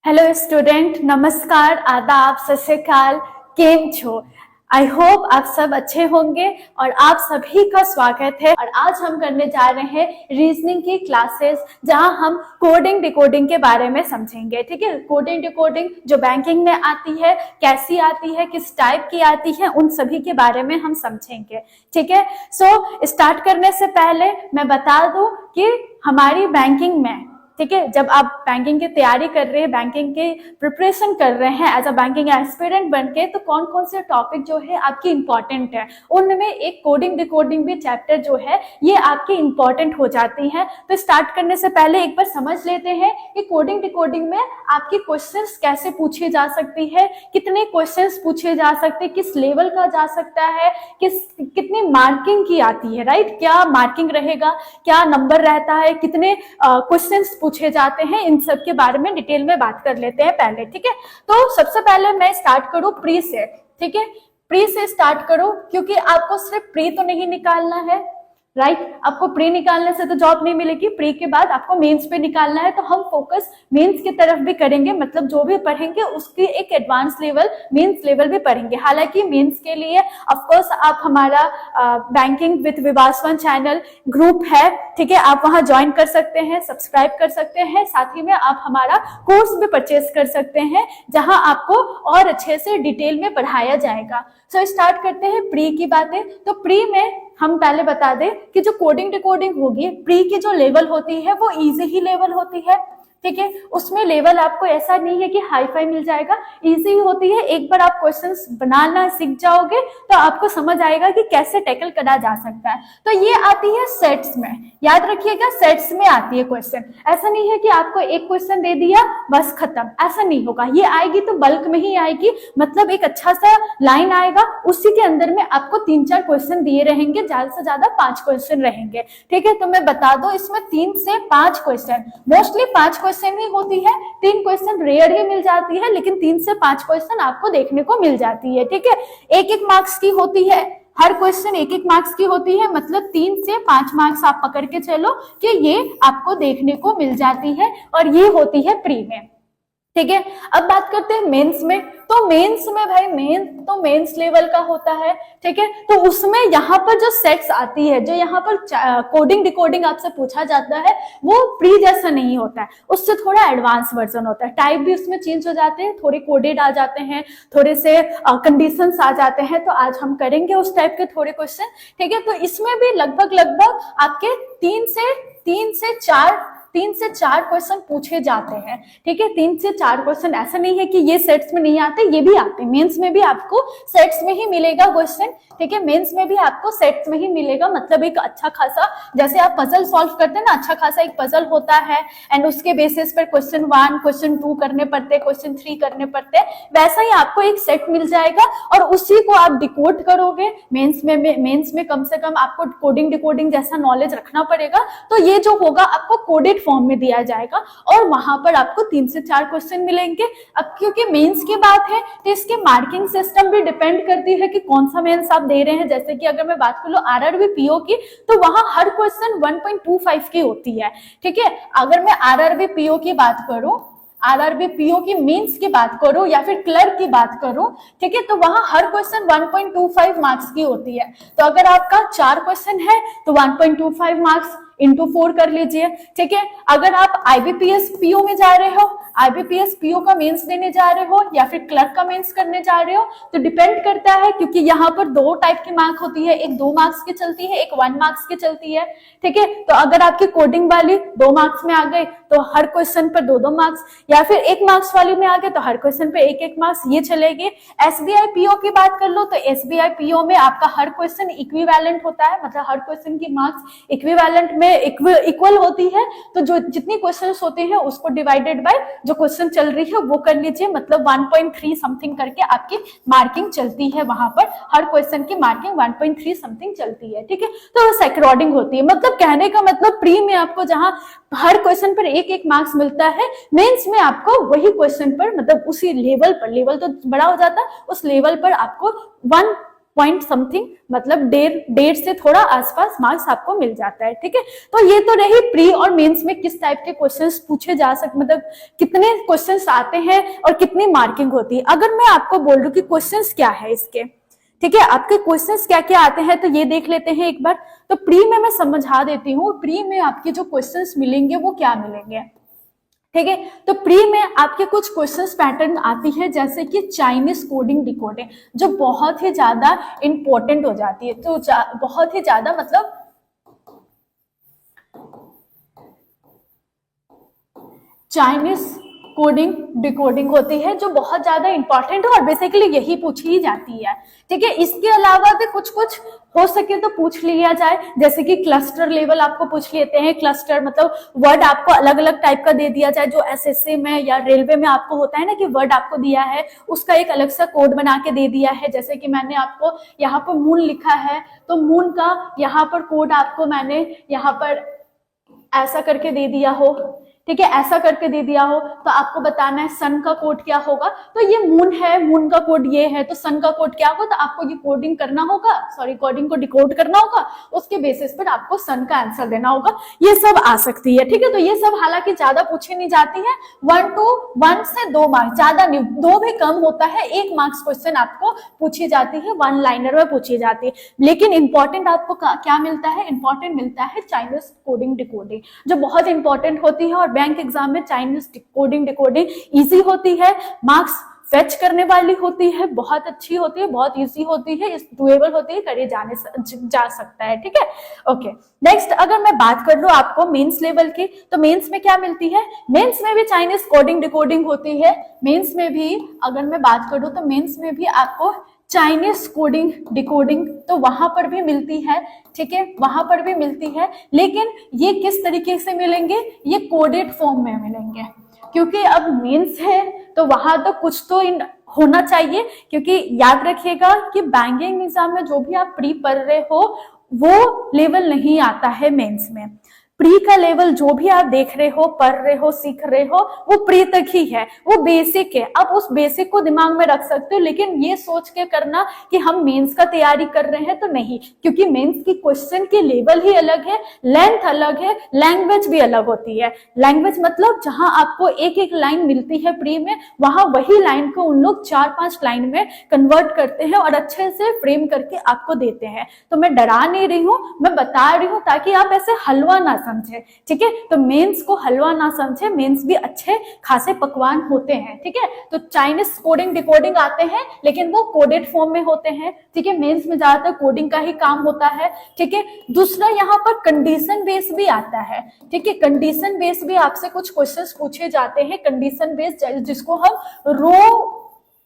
Hello student, नमस्कार, आदाब, सत श्री अकाल, केम छो। आई होप आप सब अच्छे होंगे और आप सभी का स्वागत है। और आज हम करने जा रहे हैं रीजनिंग की क्लासेस, जहां हम कोडिंग डिकोडिंग के बारे में समझेंगे। ठीक है, कोडिंग डिकोडिंग जो बैंकिंग में आती है, कैसी आती है, किस टाइप की आती है, उन सभी के बारे में हम समझेंगे। ठीक है, सो स्टार्ट करने से पहले मैं बता दूं कि हमारी बैंकिंग में, ठीक है, जब आप बैंकिंग की तैयारी कर रहे हैं, बैंकिंग की प्रिपरेशन कर रहे हैं एज अ बैंकिंग एस्पिरेंट बन के, तो कौन कौन से टॉपिक जो है आपकी इंपॉर्टेंट है, उनमें एक कोडिंग डिकोडिंग भी चैप्टर जो है ये आपकी इंपॉर्टेंट हो जाती है। तो स्टार्ट करने से पहले एक बार समझ लेते हैं कि कोडिंग डिकोडिंग में आपकी क्वेश्चंस कैसे पूछे जा सकती है, कितने क्वेश्चंस पूछे जा सकते हैं, किस लेवल का जा सकता है, कितनी मार्किंग की आती है, राइट, क्या मार्किंग रहेगा, क्या नंबर रहता है, कितने क्वेश्चंस पूछे जाते हैं, इन सब के बारे में डिटेल में बात कर लेते हैं पहले। ठीक है, तो सबसे पहले मैं स्टार्ट करूं प्री से। ठीक है, प्री से स्टार्ट करो, क्योंकि आपको सिर्फ प्री तो नहीं निकालना है, राइट, आपको प्री निकालने से तो जॉब नहीं मिलेगी, प्री के बाद आपको मेंस पे निकालना है। तो हम फोकस मेंस की तरफ भी करेंगे, मतलब जो भी पढ़ेंगे उसकी एक एडवांस लेवल, मेंस लेवल भी पढ़ेंगे। हालांकि मेंस के लिए ऑफ कोर्स आप हमारा बैंकिंग विद विवासवन चैनल ग्रुप है, ठीक है, आप वहां ज्वाइन कर सकते हैं, सब्सक्राइब कर सकते हैं, साथ ही में आप हमारा कोर्स भी परचेस कर सकते हैं, जहां आपको और अच्छे से डिटेल में पढ़ाया जाएगा। सो स्टार्ट करते हैं प्री की बातें। तो प्री में हम पहले बता दें कि जो कोडिंग डिकोडिंग होगी, प्री की जो लेवल होती है वो इजी ही लेवल होती है। ठीक है, उसमें लेवल आपको ऐसा नहीं है कि हाई फाई मिल जाएगा, इजी होती है। एक बार आप क्वेश्चंस बनाना सीख जाओगे तो आपको समझ आएगा कि कैसे टैकल करा जा सकता है। तो ये आती है सेट्स में, याद रखिएगा, सेट्स में आती है क्वेश्चन। ऐसा नहीं है कि आपको एक क्वेश्चन दे दिया बस खत्म, ऐसा नहीं होगा। ये आएगी तो बल्क में ही आएगी, मतलब एक अच्छा सा लाइन आएगा, उसी के अंदर में आपको 3-4 क्वेश्चन दिए रहेंगे, ज्यादा से ज्यादा 5 क्वेश्चन रहेंगे। ठीक है, तो मैं बता दूं, इसमें 3 से 5 क्वेश्चन, मोस्टली 5 क्वेश्चन ही होती है, 3 क्वेश्चन रेयर ही मिल जाती है, लेकिन 3 से 5 क्वेश्चन आपको देखने को मिल जाती है। ठीक है, 1-1 मार्क्स की होती है, हर क्वेश्चन 1-1 मार्क्स की होती है, मतलब 3 से 5 मार्क्स आप पकड़ के चलो कि ये आपको देखने को मिल जाती है, और ये होती है प्री में। ठीक है, अब बात करते हैं मेंस में। तो मेंस में भाई, मेंस लेवल का होता है। ठीक है, तो उसमें यहाँ पर जो सेट्स आती है, जो यहाँ पर कोडिंग डिकोडिंग आपसे पूछा जाता है, वो प्री जैसा नहीं होता है, उससे थोड़ा एडवांस वर्जन होता है। टाइप भी उसमें चेंज हो जाते हैं, थोड़े कोडेड आ जाते हैं, थोड़े से कंडीशंस आ जाते हैं। तो आज हम करेंगे उस टाइप के थोड़े क्वेश्चन। ठीक है, तो इसमें भी लगभग आपके 3 से 4 क्वेश्चन पूछे जाते हैं। ठीक है, 3 से 4 क्वेश्चन, ऐसा नहीं है कि ये सेट्स में नहीं आते, ये भी आते हैं। मेंस में भी आपको सेट्स में ही मिलेगा क्वेश्चन। ठीक है, मेंस में भी आपको सेट्स में ही मिलेगा, मतलब एक अच्छा खासा, जैसे आप पजल सॉल्व करते हैं ना, अच्छा खासा एक पजल होता है, एंड उसके बेसिस पर क्वेश्चन 1, क्वेश्चन 2 करने पड़ते हैं, क्वेश्चन 3 करने पड़ते हैं, वैसा ही आपको एक सेट मिल जाएगा, और उसी को आप डिकोड करोगे। मेंस में कम से कम आपको कोडिंग डिकोडिंग जैसा नॉलेज रखना पड़ेगा। तो ये जो होगा आपको कोडेड फॉर्म में दिया जाएगा, और वहां पर आपको 3 से 4 क्वेश्चन मिलेंगे। अब क्योंकि मेंस की बात है, तो इसके मार्किंग सिस्टम भी डिपेंड करती है कि कौन सा मेंस आप दे रहे हैं। जैसे कि अगर मैं बात कर लूं आरआरबी पीओ की, तो वहां हर क्वेश्चन 1.25 की होती है। ठीक है, अगर मैं आरआरबी पीओ की बात करूं, आरआरबी पीओ की मेंस की बात करो या फिर क्लर्क की बात करो, ठीक है, तो वहां हर क्वेश्चन 1.25 मार्क्स की होती है। तो अगर आपका 4 क्वेश्चन है तो 1.25 मार्क्स इंटू 4 कर लीजिए। ठीक है, अगर आप आईबीपीएस पीओ में जा रहे हो, आईबीपीएस पीओ का मेंस देने जा रहे हो, या फिर क्लर्क का मेंस करने जा रहे हो, तो डिपेंड करता है, क्योंकि यहाँ पर 2 टाइप की मार्क होती है, एक 2 मार्क्स की चलती है, एक 1 मार्क्स की चलती है। ठीक है, तो अगर आपकी कोडिंग वाली 2 मार्क्स में आ गई तो हर क्वेश्चन पर 2-2 मार्क्स, या फिर 1 मार्क्स वाली में आ गए तो हर क्वेश्चन पे 1-1 मार्क्स, ये चलेगी। एसबीआई पीओ की बात कर लो, तो एसबीआई पीओ में आपका हर क्वेश्चन इक्विवेलेंट होता है, मतलब हर क्वेश्चन की मार्क्स इक्विवेलेंट में इक्वल होती है। तो जो जितनी क्वेश्चंस होते हैं उसको डिवाइडेड बाय जो क्वेश्चन चल रही है वो कर लीजिए, मतलब 1.3 समथिंग करके आपकी मार्किंग चलती है। वहां पर हर क्वेश्चन की मार्किंग 1.3 समथिंग चलती है। ठीक है, तो उस अकॉर्डिंग होती है, मतलब कहने का मतलब प्री में आपको जहां हर क्वेश्चन पर 1-1 मार्क्स मिलता है, मेंस में आपको वही क्वेश्चन पर, मतलब उसी लेवल पर, लेवल तो बड़ा हो जाता है, उस लेवल पर आपको 1 पॉइंट समथिंग, मतलब 1.5 से थोड़ा आसपास मार्क्स आपको मिल जाता है। ठीक है, तो ये तो रही प्री और मेंस में किस टाइप के क्वेश्चंस पूछे जा सकते, मतलब कितने क्वेश्चंस आते हैं और कितनी मार्किंग होती है। अगर मैं आपको बोल दूं कि क्वेश्चंस क्या है इसके, ठीक है, आपके क्वेश्चंस क्या क्या आते हैं, तो ये देख लेते हैं एक बार। तो प्री में मैं समझा देती हूँ, प्री में आपके जो क्वेश्चंस मिलेंगे वो क्या मिलेंगे। ठीक है, तो प्री में आपके कुछ क्वेश्चंस पैटर्न आती है, जैसे कि चाइनीज कोडिंग डिकोडिंग, जो बहुत ही ज्यादा इंपॉर्टेंट हो जाती है। तो बहुत ही ज्यादा मतलब चाइनीज कोडिंग डिकोडिंग होती है, जो बहुत ज्यादा इंपॉर्टेंट है और बेसिकली यही पूछी ही जाती है। ठीक है, इसके अलावा भी कुछ कुछ हो सके तो पूछ लिया जाए, जैसे कि क्लस्टर लेवल आपको पूछ लेते हैं। क्लस्टर मतलब वर्ड आपको अलग अलग टाइप का दे दिया जाए, जो एसएससी में या रेलवे में आपको होता है ना कि वर्ड आपको दिया है, उसका एक अलग सा कोड बना के दे दिया है। जैसे कि मैंने आपको यहाँ पर मून लिखा है, तो मून का यहाँ पर कोड आपको मैंने यहाँ पर ऐसा करके दे दिया हो, ठीक है, ऐसा करके दे दिया हो, तो आपको बताना है सन का कोड क्या होगा। तो ये मून है, मून का कोड ये है, तो सन का कोड क्या होगा, तो आपको ये कोडिंग करना होगा, सॉरी कोडिंग को डिकोड करना होगा, उसके बेसिस पर आपको सन का आंसर देना होगा। ये सब आ सकती है। ठीक है, तो ये सब हालांकि ज्यादा पूछी नहीं जाती है, 1 से 2 मार्क्स, ज्यादा नहीं, 2 भी कम होता है, 1 मार्क्स क्वेश्चन आपको पूछी जाती है, 1 लाइनर में पूछी जाती है। लेकिन इंपॉर्टेंट आपको क्या मिलता है, इंपॉर्टेंट मिलता है चाइनीज कोडिंग डिकोडिंग, जो बहुत इंपॉर्टेंट होती है। और बैंक एग्जाम में चाइनीज कोडिंग डिकोडिंग इजी होती है, मार्क्स फेच करने वाली होती है, बहुत अच्छी होती है, बहुत इजी होती है, डुएबल होती है, करे जा सकता है। ठीक है, ओके। नेक्स्ट अगर मैं बात कर लूं आपको मेंस लेवल की, तो मेंस में क्या मिलती है, मेंस में भी चाइनीज कोडिंग डिकोडिंग होती है। मेंस में भी अगर मैं बात करूं तो मेंस में भी आपको चाइनीज कोडिंग डिकोडिंग तो वहां पर भी मिलती है। ठीक है, वहां पर भी मिलती है, लेकिन ये किस तरीके से मिलेंगे, ये कोडेड फॉर्म में मिलेंगे, क्योंकि अब मेंस है तो वहां तो कुछ तो होना चाहिए। क्योंकि याद रखिएगा कि बैंकिंग एग्जाम में जो भी आप प्री पढ़ रहे हो वो लेवल नहीं आता है मेंस में। प्री का लेवल जो भी आप देख रहे हो, पढ़ रहे हो, सीख रहे हो, वो प्री तक ही है, वो बेसिक है। आप उस बेसिक को दिमाग में रख सकते हो, लेकिन ये सोच के करना कि हम मेंस का तैयारी कर रहे हैं तो नहीं, क्योंकि मेंस की क्वेश्चन की लेवल ही अलग है, लेंथ अलग है, लैंग्वेज भी अलग होती है। लैंग्वेज मतलब जहां आपको एक एक लाइन मिलती है प्री में, वहां वही लाइन को उन लोग 4-5 लाइन में कन्वर्ट करते हैं और अच्छे से फ्रेम करके आपको देते हैं। तो मैं डरा नहीं रही हूँ, मैं बता रही हूँ ताकि आप ऐसे हलवा ना समझे। ठीक है, तो मेंस को हलवा ना समझे, मेंस भी अच्छे खासे पकवान होते हैं। ठीक है, तो चाइनीज कोडिंग डिकोडिंग आते हैं, लेकिन वो कोडेड फॉर्म में होते हैं। ठीक है, मेंस में ज्यादातर कोडिंग का ही काम होता है। ठीक है, दूसरा यहाँ पर कंडीशन बेस भी आता है। ठीक है, कंडीशन बेस भी आपसे कुछ क्वेश्चंस पूछे जाते हैं, कंडीशन बेस, जिसको हम रो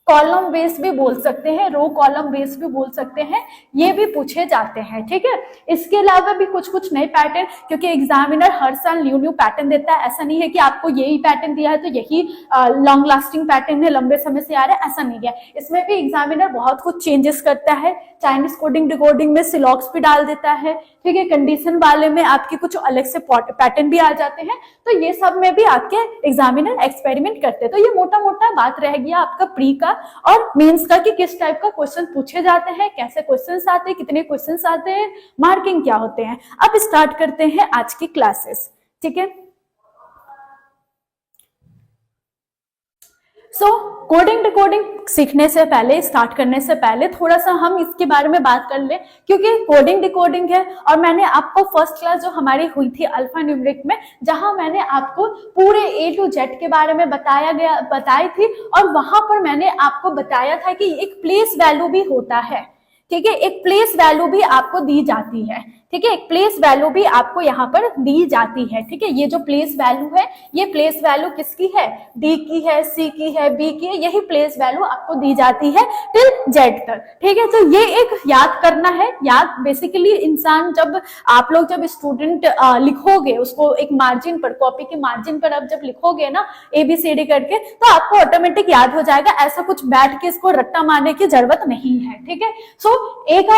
कॉलम बेस भी बोल सकते हैं, रो कॉलम बेस भी बोल सकते हैं, ये भी पूछे जाते हैं। ठीक है, इसके अलावा भी कुछ कुछ नए पैटर्न, क्योंकि एग्जामिनर हर साल न्यू पैटर्न देता है। ऐसा नहीं है कि आपको यही पैटर्न दिया है तो यही लॉन्ग लास्टिंग पैटर्न है, लंबे समय से आ रहा है, ऐसा नहीं है। इसमें भी एग्जामिनर बहुत कुछ चेंजेस करता है। चाइनीज कोडिंग डिकोडिंग में सिलॉक्स भी डाल देता है। ठीक है, कंडीशन वाले में आपके कुछ अलग से पैटर्न भी आ जाते हैं, तो ये सब में भी आपके एग्जामिनर एक्सपेरिमेंट करते हैं। तो ये मोटा मोटा बात रह गया आपका प्री का और मेंस का कि किस टाइप का क्वेश्चन पूछे जाते हैं, कैसे क्वेश्चंस आते हैं, कितने क्वेश्चंस आते हैं, मार्किंग क्या होते हैं। अब स्टार्ट करते हैं आज की क्लासेस। ठीक है, कोडिंग डिकोडिंग सीखने से पहले, स्टार्ट करने से पहले थोड़ा सा हम इसके बारे में बात कर ले, क्योंकि कोडिंग डिकोडिंग है और मैंने आपको फर्स्ट क्लास जो हमारी हुई थी अल्फा न्यूमेरिक में, जहां मैंने आपको पूरे A to Z के बारे में बताई थी, और वहां पर मैंने आपको बताया था कि एक प्लेस वैल्यू भी होता है। ठीक है, एक प्लेस वैल्यू भी आपको दी जाती है। ठीक है, एक प्लेस वैल्यू भी आपको यहाँ पर दी जाती है। ठीक है, ये जो प्लेस वैल्यू है, ये प्लेस वैल्यू किसकी है, डी की है, सी की है, बी की है, यही प्लेस वैल्यू आपको दी जाती है टिल जेड तक। ठीक है, तो ये एक याद करना है। याद बेसिकली इंसान, जब आप लोग जब स्टूडेंट लिखोगे उसको एक मार्जिन पर, कॉपी के मार्जिन पर अब जब लिखोगे ना ABCD करके, तो आपको ऑटोमेटिक याद हो जाएगा। ऐसा कुछ बैठ के इसको रट्टा मारने की जरूरत नहीं है। ठीक है, सो एक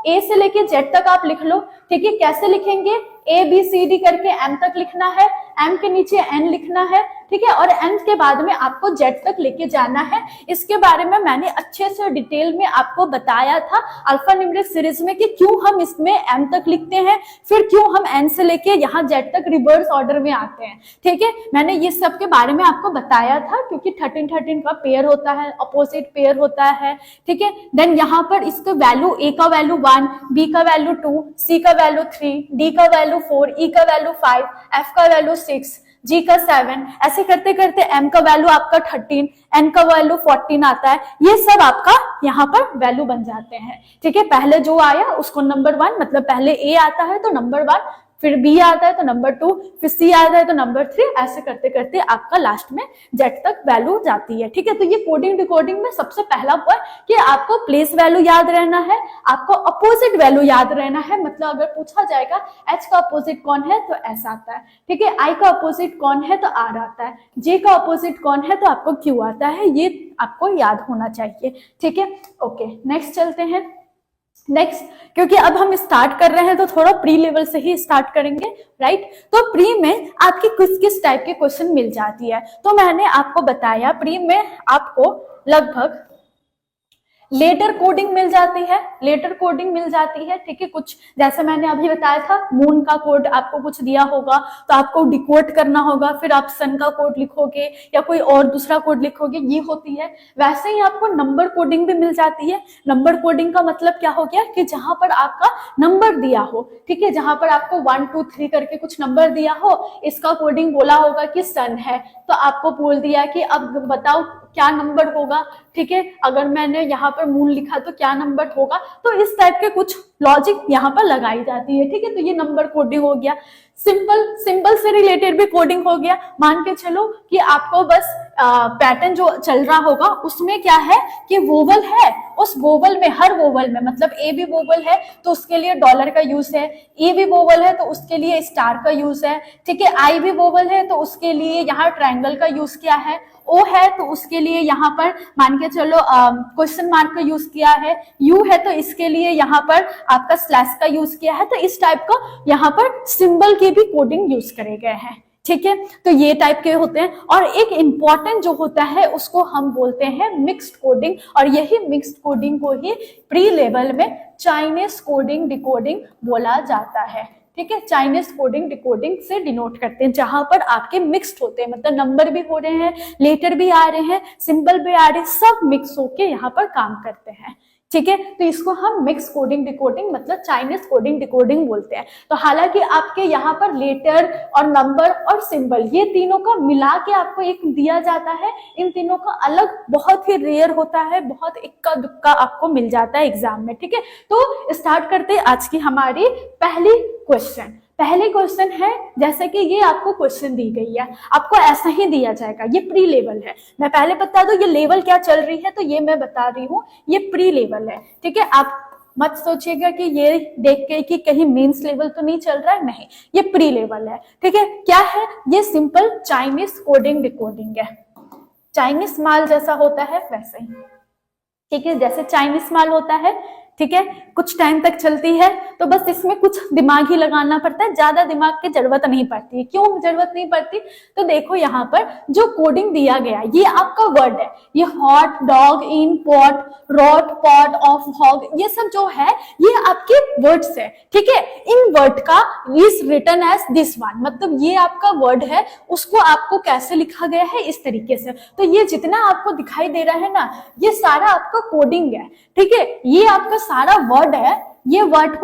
A से लेके Z तक आप लिख लो। ठीक है, कैसे लिखेंगे, ABCD करके M तक लिखना है, M के नीचे N लिखना है, ठीक है, और m के बाद में आपको z तक लेके जाना है। इसके बारे में मैंने अच्छे से डिटेल में आपको बताया था अल्फा न्यूमेरिक सीरीज में कि क्यों हम इसमें m तक लिखते हैं, फिर क्यों हम n से लेके यहाँ z तक रिवर्स ऑर्डर में आते हैं। ठीक है, मैंने ये सब के बारे में आपको बताया था, क्योंकि 13 का पेयर होता है, अपोजिट पेयर होता है। ठीक है, देन यहाँ पर इसका वैल्यू, a का वैल्यू 1, b का वैल्यू 2, c का वैल्यू 3, d का वैल्यू 4, e का वैल्यू 5, f का वैल्यू 6, g का 7, ऐसे करते करते m का वैल्यू आपका 13, n का वैल्यू 14 आता है। ये सब आपका यहाँ पर वैल्यू बन जाते हैं। ठीक है, पहले जो आया उसको नंबर 1, मतलब पहले a आता है तो नंबर 1, फिर b आता है तो नंबर 2, फिर c आता है तो नंबर 3, ऐसे करते करते आपका लास्ट में z तक वैल्यू जाती है। ठीक है, तो ये कोडिंग डिकोडिंग में सबसे पहला पॉइंट कि आपको प्लेस वैल्यू याद रहना है, आपको अपोजिट वैल्यू याद रहना है। मतलब अगर पूछा जाएगा h का अपोजिट कौन है तो s आता है। ठीक है, i का अपोजिट कौन है तो r आता है, j का अपोजिट कौन है तो आपको q आता है। ये आपको याद होना चाहिए। ठीक है, ओके, नेक्स्ट चलते हैं। नेक्स्ट, क्योंकि अब हम स्टार्ट कर रहे हैं तो थोड़ा प्री लेवल से ही स्टार्ट करेंगे, राइट। तो प्री में आपकी किस टाइप के क्वेश्चन मिल जाती है, तो मैंने आपको बताया प्री में आपको लगभग लेटर कोडिंग मिल जाती है, लेटर कोडिंग मिल जाती है। ठीक है, कुछ जैसे मैंने अभी बताया था, मून का कोड आपको कुछ दिया होगा तो आपको डिकोड करना होगा, फिर आप सन का कोड लिखोगे या कोई और दूसरा कोड लिखोगे, ये होती है। वैसे ही आपको नंबर कोडिंग भी मिल जाती है। नंबर कोडिंग का मतलब क्या हो गया कि जहां पर आपका नंबर दिया हो, ठीक है, जहां पर आपको 1 2 3 करके कुछ नंबर दिया हो, इसका कोडिंग बोला होगा कि सन है, तो आपको बोल दिया कि अब बताओ क्या नंबर होगा। ठीक है, अगर मैंने यहाँ पर मून लिखा तो क्या नंबर होगा, तो इस टाइप के कुछ लॉजिक यहाँ पर लगाई जाती है। ठीक है, तो ये नंबर कोडिंग हो गया। सिंबल से रिलेटेड भी कोडिंग हो गया। मान के चलो कि आपको बस पैटर्न जो चल रहा होगा उसमें क्या है कि वोवल है, उस वोवल में, हर वोवल में, मतलब ए भी वोवल है तो उसके लिए डॉलर का यूज है, ई भी वोवल है तो उसके लिए स्टार का यूज है। ठीक है, आई भी वोवल है तो उसके लिए यहाँ ट्रायंगल का यूज किया है, ओ है तो उसके लिए यहाँ पर मान के चलो क्वेश्चन मार्क का यूज किया है, यू है तो इसके लिए यहाँ पर आपका स्लैश का यूज किया है। तो इस टाइप का यहाँ पर सिंबल की भी कोडिंग यूज करे गए हैं। ठीक है, तो ये टाइप के होते हैं। और एक इंपॉर्टेंट जो होता है उसको हम बोलते हैं मिक्स्ड कोडिंग, और यही मिक्स्ड कोडिंग को ही प्री लेवल में चाइनीज कोडिंग डिकोडिंग बोला जाता है। ठीक है, चाइनीज कोडिंग डिकोडिंग से डिनोट करते हैं, जहां पर आपके मिक्स्ड होते हैं, मतलब नंबर भी हो रहे हैं, लेटर भी आ रहे हैं, सिंबल भी आ रहे हैं, सब मिक्स होके यहाँ पर काम करते हैं। ठीक है, तो इसको हम मिक्स कोडिंग डिकोडिंग मतलब चाइनीज कोडिंग डिकोडिंग बोलते हैं। तो हालांकि आपके यहाँ पर लेटर और नंबर और सिंबल ये तीनों का मिला के आपको एक दिया जाता है। इन तीनों का अलग बहुत ही रेयर होता है, बहुत इक्का दुक्का आपको मिल जाता है एग्जाम में। ठीक है, तो स्टार्ट करते हैं आज की हमारी पहली क्वेश्चन। पहले क्वेश्चन है, जैसे कि ये आपको क्वेश्चन दी गई है, आपको ऐसा ही दिया जाएगा, ये प्री लेवल है। मैं पहले बता दूं ये लेवल क्या चल रही है, तो ये मैं बता रही हूँ, ये प्री लेवल है। ठीक है, आप मत सोचिएगा कि ये देख के कि कहीं मेंस लेवल तो नहीं चल रहा है, नहीं, ये प्री लेवल है। ठीक है, क्या है ये? सिंपल चाइनीज कोडिंग डिकोडिंग है। चाइनीज माल जैसा होता है वैसे ही। ठीक है, जैसे चाइनीज माल होता है, ठीक है, कुछ टाइम तक चलती है, तो बस इसमें कुछ दिमाग ही लगाना पड़ता है, ज्यादा दिमाग की जरूरत नहीं पड़ती। क्यों जरूरत नहीं पड़ती? तो देखो यहाँ पर जो कोडिंग दिया गया, ये आपका वर्ड है, ये hot dog, in pot, rot pot of hog, ये सब जो है ये आपके वर्ड्स है। ठीक है, इन वर्ड का is written as this one, मतलब ये आपका वर्ड है, उसको आपको कैसे लिखा गया है इस तरीके से। तो ये जितना आपको दिखाई दे रहा है ना, ये सारा आपका कोडिंग है। ठीक है, ये आपका सारा वर्ड है, ये वर्ड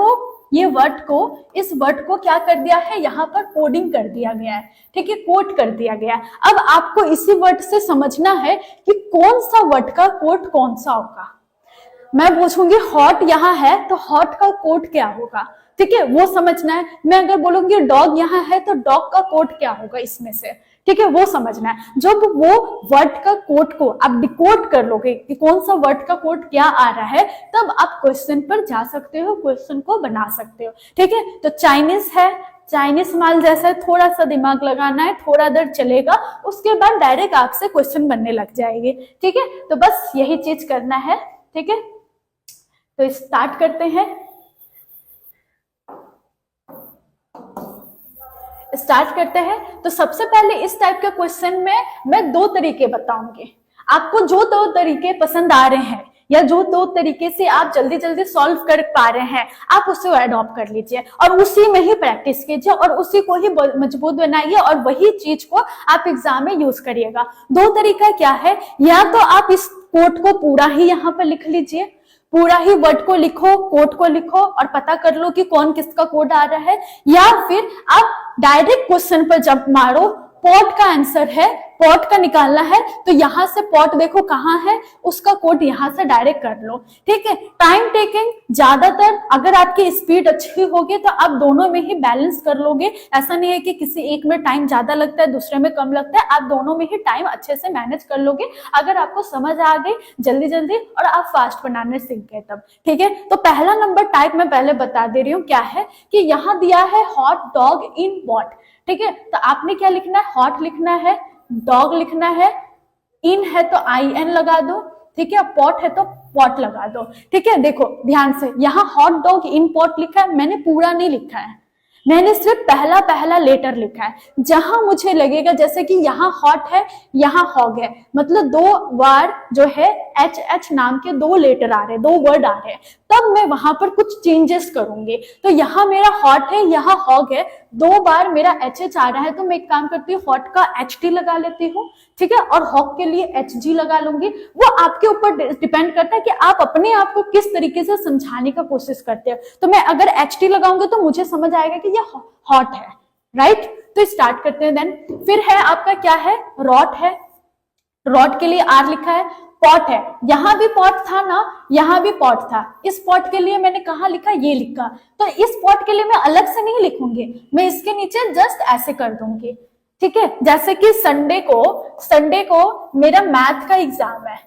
को इस वर्ड को क्या कर दिया है, यहाँ पर कोडिंग कर दिया गया है। ठीक है, कोड कर दिया गया है। अब आपको इसी वर्ड से समझना है कि कौन सा वर्ड का कोड कौन सा होगा। मैं पूछूंगी हॉट यहाँ है तो हॉट का कोड क्या होगा, ठीक है, वो समझना है। मैं अगर बोलूंगी डॉग यहाँ है तो डॉग का कोड क्या होगा इसमें से, ठीक है, वो समझना है। जब वो वर्ड का कोड को आप डिकोड कर लोगे कि कौन सा वर्ड का कोड क्या आ रहा है, तब आप क्वेश्चन पर जा सकते हो, क्वेश्चन को बना सकते हो। ठीक है, तो चाइनीज है, चाइनीज माल जैसा है, थोड़ा सा दिमाग लगाना है, थोड़ा देर चलेगा, उसके बाद डायरेक्ट आपसे क्वेश्चन बनने लग जाएंगे। ठीक है, तो बस यही चीज करना है। ठीक है, तो स्टार्ट करते हैं। स्टार्ट करते हैं। तो सबसे पहले इस टाइप के क्वेश्चन में मैं दो तरीके बताऊंगी। आपको जो दो तरीके पसंद आ रहे हैं या जो दो तरीके से आप जल्दी जल्दी सॉल्व कर पा रहे हैं, आप उसे अडॉप्ट कर लीजिए और उसी में ही प्रैक्टिस कीजिए और उसी को ही मजबूत बनाइए और वही चीज को आप एग्जाम में यूज करिएगा। दो तरीका क्या है, या तो आप इस कोट को पूरा ही यहाँ पर लिख लीजिए, पूरा ही वर्ड को लिखो, कोड को लिखो और पता कर लो कि कौन किसका कोड आ रहा है, या फिर आप डायरेक्ट क्वेश्चन पर जब मारो, पॉट का आंसर है, पॉट का निकालना है तो यहां से पॉट देखो कहां है, उसका कोड यहां से डायरेक्ट कर लो। ठीक है, टाइम टेकिंग ज्यादातर, अगर आपकी स्पीड अच्छी होगी तो आप दोनों में ही बैलेंस कर लोगे। ऐसा नहीं है कि किसी एक में टाइम ज्यादा लगता है दूसरे में कम लगता है, आप दोनों में ही टाइम अच्छे से मैनेज कर लोगे अगर आपको समझ आ गई जल्दी जल्दी और आप फास्ट बनाने सीख गए तब। ठीक है, तो पहला नंबर टाइप मैं पहले बता दे रही हूँ क्या है कि यहाँ दिया है हॉट डॉग इन पॉट। ठीक है, तो आपने क्या लिखना है, हॉट लिखना है, डॉग लिखना है, इन है तो IN लगा दो। ठीक है, पॉट है तो पॉट लगा दो। ठीक है, देखो ध्यान से, यहाँ हॉट डॉग इन पॉट लिखा है, मैंने पूरा नहीं लिखा है, मैंने सिर्फ पहला पहला लेटर लिखा है। जहां मुझे लगेगा जैसे कि यहाँ हॉट है, यहाँ हॉग है, मतलब दो बार जो है HH नाम के दो लेटर आ रहे, दो वर्ड आ रहे हैं, तब मैं वहां पर कुछ चेंजेस करूंगी। तो यहाँ मेरा हॉट है, यहाँ हॉग है, दो बार मेरा HH आ रहा है, तो मैं एक काम करती हूँ, हॉट का HT लगा लेती हूँ। ठीक है, और हॉग के लिए HG लगा लूंगी। वो आपके ऊपर डिपेंड करता है कि आप अपने आप को किस तरीके से समझाने का कोशिश करते हो। तो मैं अगर HT लगाऊंगी तो मुझे समझ आएगा कि ये हॉट है, राइट। तो स्टार्ट करते हैं। देन फिर है आपका क्या है, रॉट है, रॉट के लिए R लिखा है, पॉट है, यहां भी पॉट था ना, यहां भी पॉट था, इस पॉट के लिए मैंने कहा लिखा, ये लिखा, तो इस पॉट के लिए मैं अलग से नहीं लिखूंगी, मैं इसके नीचे जस्ट ऐसे कर दूंगी। ठीक है, जैसे कि संडे को मेरा मैथ का एग्जाम है,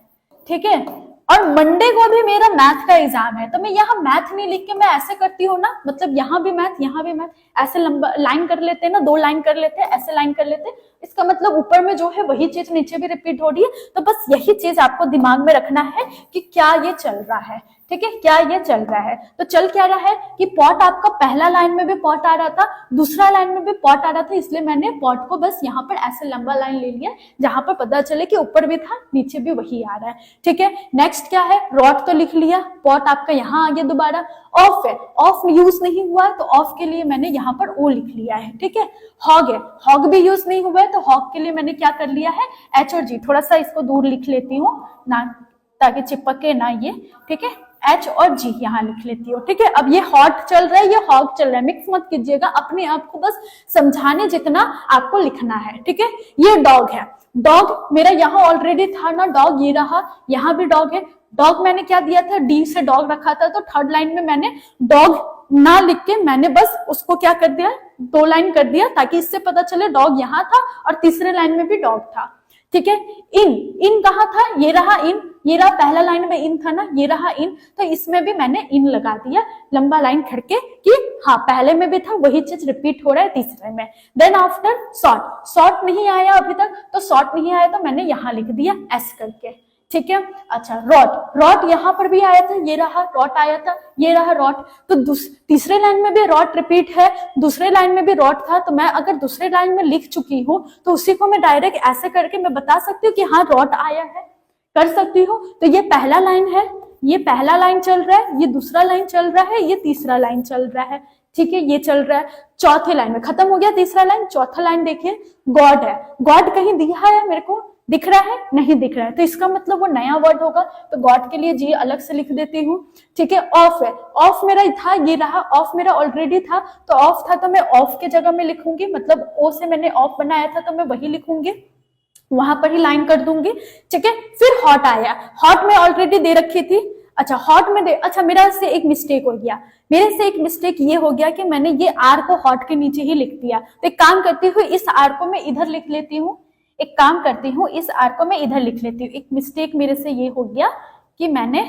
ठीक है, और मंडे को भी मेरा मैथ का एग्जाम है, तो मैं यहाँ मैथ नहीं लिख के मैं ऐसे करती हूँ ना, मतलब यहाँ भी मैथ, यहाँ भी मैथ, ऐसे लंबा लाइन कर लेते हैं ना, दो लाइन कर लेते हैं, ऐसे लाइन कर लेते हैं, इसका मतलब ऊपर में जो है वही चीज नीचे भी रिपीट हो रही है। तो बस यही चीज आपको दिमाग में रखना है कि क्या ये चल रहा है। ठीक है, क्या ये चल रहा है, तो चल क्या रहा है कि पॉट आपका पहला लाइन में भी पॉट आ रहा था, दूसरा लाइन में भी पॉट आ रहा था, इसलिए मैंने पॉट को बस यहाँ पर ऐसे लंबा लाइन ले लिया जहां पर पता चले कि ऊपर भी था नीचे भी वही आ रहा है। ठीक है, नेक्स्ट क्या है, रॉट तो लिख लिया, पॉट आपका यहाँ आ गया दोबारा, ऑफ है, ऑफ यूज नहीं हुआ है तो ऑफ के लिए मैंने यहाँ पर ओ लिख लिया है। ठीक है, हॉग है, हॉग भी यूज नहीं हुआ है तो हॉग के लिए मैंने क्या कर लिया है, H और G, थोड़ा सा इसको दूर लिख लेती हूँ ना ताकि चिपके ना ये। ठीक है, H और G यहाँ लिख लेती हूँ। ठीक है, अब ये हॉट चल रहा है, ये हॉग चल रहा है, मिक्स मत कीजिएगा, अपने आप को बस समझाने जितना आपको लिखना है। ठीक है, ये डॉग है, डॉग मेरा यहाँ ऑलरेडी था ना, डॉग ये रहा, यहाँ भी डॉग है, डॉग मैंने क्या दिया था, D से डॉग रखा था, तो थर्ड लाइन में मैंने डॉग ना लिख के मैंने बस उसको क्या कर दिया, दो लाइन कर दिया ताकि इससे पता चले डॉग यहाँ था और तीसरे लाइन में भी डॉग था। ठीक है, इन कहाँ था, ये रहा इन, ये रहा पहला लाइन में इन था ना, ये रहा इन, तो इसमें भी मैंने इन लगा दिया लंबा लाइन करके कि हाँ पहले में भी था वही चीज रिपीट हो रहा है तीसरे में। देन आफ्टर शॉर्ट, शॉर्ट नहीं आया अभी तक, तो शॉर्ट नहीं आया तो मैंने यहाँ लिख दिया एस करके। ठीक है, अच्छा रॉट, रॉट यहाँ पर भी आया था, ये रहा रॉट आया था, ये रहा रॉट, तो तीसरे लाइन में भी रॉट रिपीट है, दूसरे लाइन में भी रॉट था, तो मैं अगर दूसरे लाइन में लिख चुकी हूँ तो उसी को मैं डायरेक्ट ऐसे करके मैं बता सकती हूँ कि हाँ रॉट आया है, कर सकती हूँ। तो ये पहला लाइन है, ये पहला लाइन चल रहा है, ये दूसरा लाइन चल रहा है, ये तीसरा लाइन चल रहा है। ठीक है, ये चल रहा है, चौथे लाइन में खत्म हो गया तीसरा लाइन, चौथा लाइन देखिए गॉड है, गॉड कहीं दिया है मेरे को, दिख रहा है, नहीं दिख रहा है, तो इसका मतलब वो नया वर्ड होगा, तो गॉड के लिए जी अलग से लिख देती हूँ। ठीक है, ऑफ है, ऑफ मेरा था, ये रहा, ऑफ मेरा ऑलरेडी था, तो ऑफ था तो मैं ऑफ के जगह में लिखूंगी, मतलब ओ से मैंने ऑफ बनाया था तो मैं वही लिखूंगी, वहां पर ही लाइन कर दूंगी। ठीक है, फिर हॉट आया, हॉट में ऑलरेडी दे रखी थी, अच्छा हॉट में अच्छा मेरा से एक मिस्टेक हो गया, मेरे से एक मिस्टेक ये हो गया कि मैंने ये आर को हॉट के नीचे ही लिख दिया, तो एक काम करती हूँ इस आर को मैं इधर लिख लेती हूँ, एक काम करती हूँ इस आर को मैं इधर लिख लेती हूँ। एक मिस्टेक मेरे से ये हो गया कि मैंने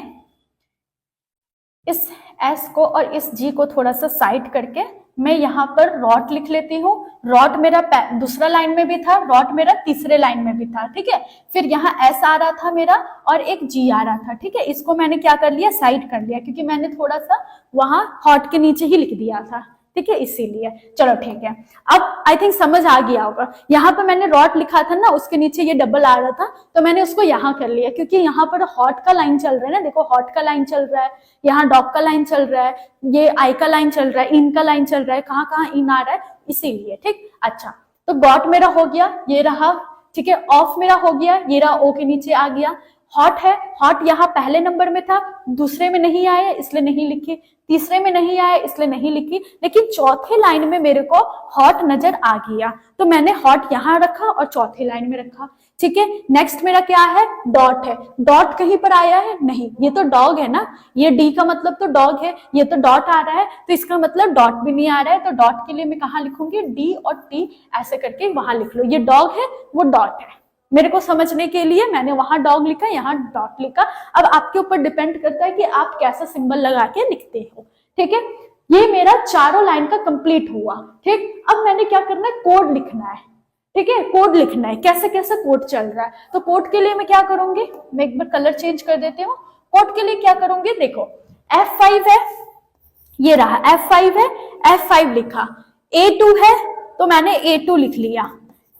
इस एस को और इस जी को थोड़ा सा साइड करके मैं यहाँ पर रॉट लिख लेती हूँ, रॉट मेरा दूसरा लाइन में भी था, रॉट मेरा तीसरे लाइन में भी था। ठीक है, फिर यहाँ एस आ रहा था मेरा और एक जी आ रहा था। ठीक है, इसको मैंने क्या कर लिया, साइड कर लिया, क्योंकि मैंने थोड़ा सा वहां हॉट के नीचे ही लिख दिया था। ठीक है, इसीलिए। चलो ठीक है, अब आई थिंक समझ आ गया होगा। यहाँ पर मैंने रॉट लिखा था ना, उसके नीचे ये डबल आ रहा था, तो मैंने उसको यहाँ कर लिया, क्योंकि यहाँ पर हॉट का लाइन चल रहा है ना, देखो हॉट का लाइन चल रहा है, यहाँ डॉग का लाइन चल रहा है, ये आई का लाइन चल रहा है, इन का लाइन चल रहा है, कहाँ कहाँ इन आ रहा है, इसीलिए। ठीक, अच्छा, तो गॉट मेरा हो गया, ये रहा। ठीक है, ऑफ मेरा हो गया, ये रहा, ओ के नीचे आ गया। हॉट है, हॉट यहाँ पहले नंबर में था, दूसरे में नहीं आया इसलिए नहीं लिखी, तीसरे में नहीं आया इसलिए नहीं लिखी, लेकिन चौथे लाइन में मेरे को हॉट नजर आ गया, तो मैंने हॉट यहाँ रखा और चौथे लाइन में रखा। ठीक है, नेक्स्ट मेरा क्या है, डॉट है। डॉट कहीं पर आया है? नहीं, ये तो डॉग है ना, ये डी का मतलब तो डॉग है, ये तो डॉट आ रहा है, तो इसका मतलब डॉट भी नहीं आ रहा है, तो डॉट के लिए मैं कहाँ लिखूंगी, डी और टी ऐसे करके वहां लिख लो। ये डॉग है, वो डॉट है, मेरे को समझने के लिए मैंने वहां डॉग लिखा, यहाँ डॉट लिखा। अब आपके ऊपर डिपेंड करता है कि आप कैसा सिंबल लगा के लिखते हो। ठीक है, ये मेरा चारों लाइन का कंप्लीट हुआ। ठीक, अब मैंने क्या करना है, कोड लिखना है। ठीक है, कोड लिखना है, कैसे कैसे कोड चल रहा है। तो कोड के लिए मैं क्या करूंगी, मैं एक बार कलर चेंज कर देती हूँ। कोड के लिए क्या करूंगी, देखो F5 है, ये रहा F5 है, F5 लिखा। A2 है तो मैंने A2 लिख लिया।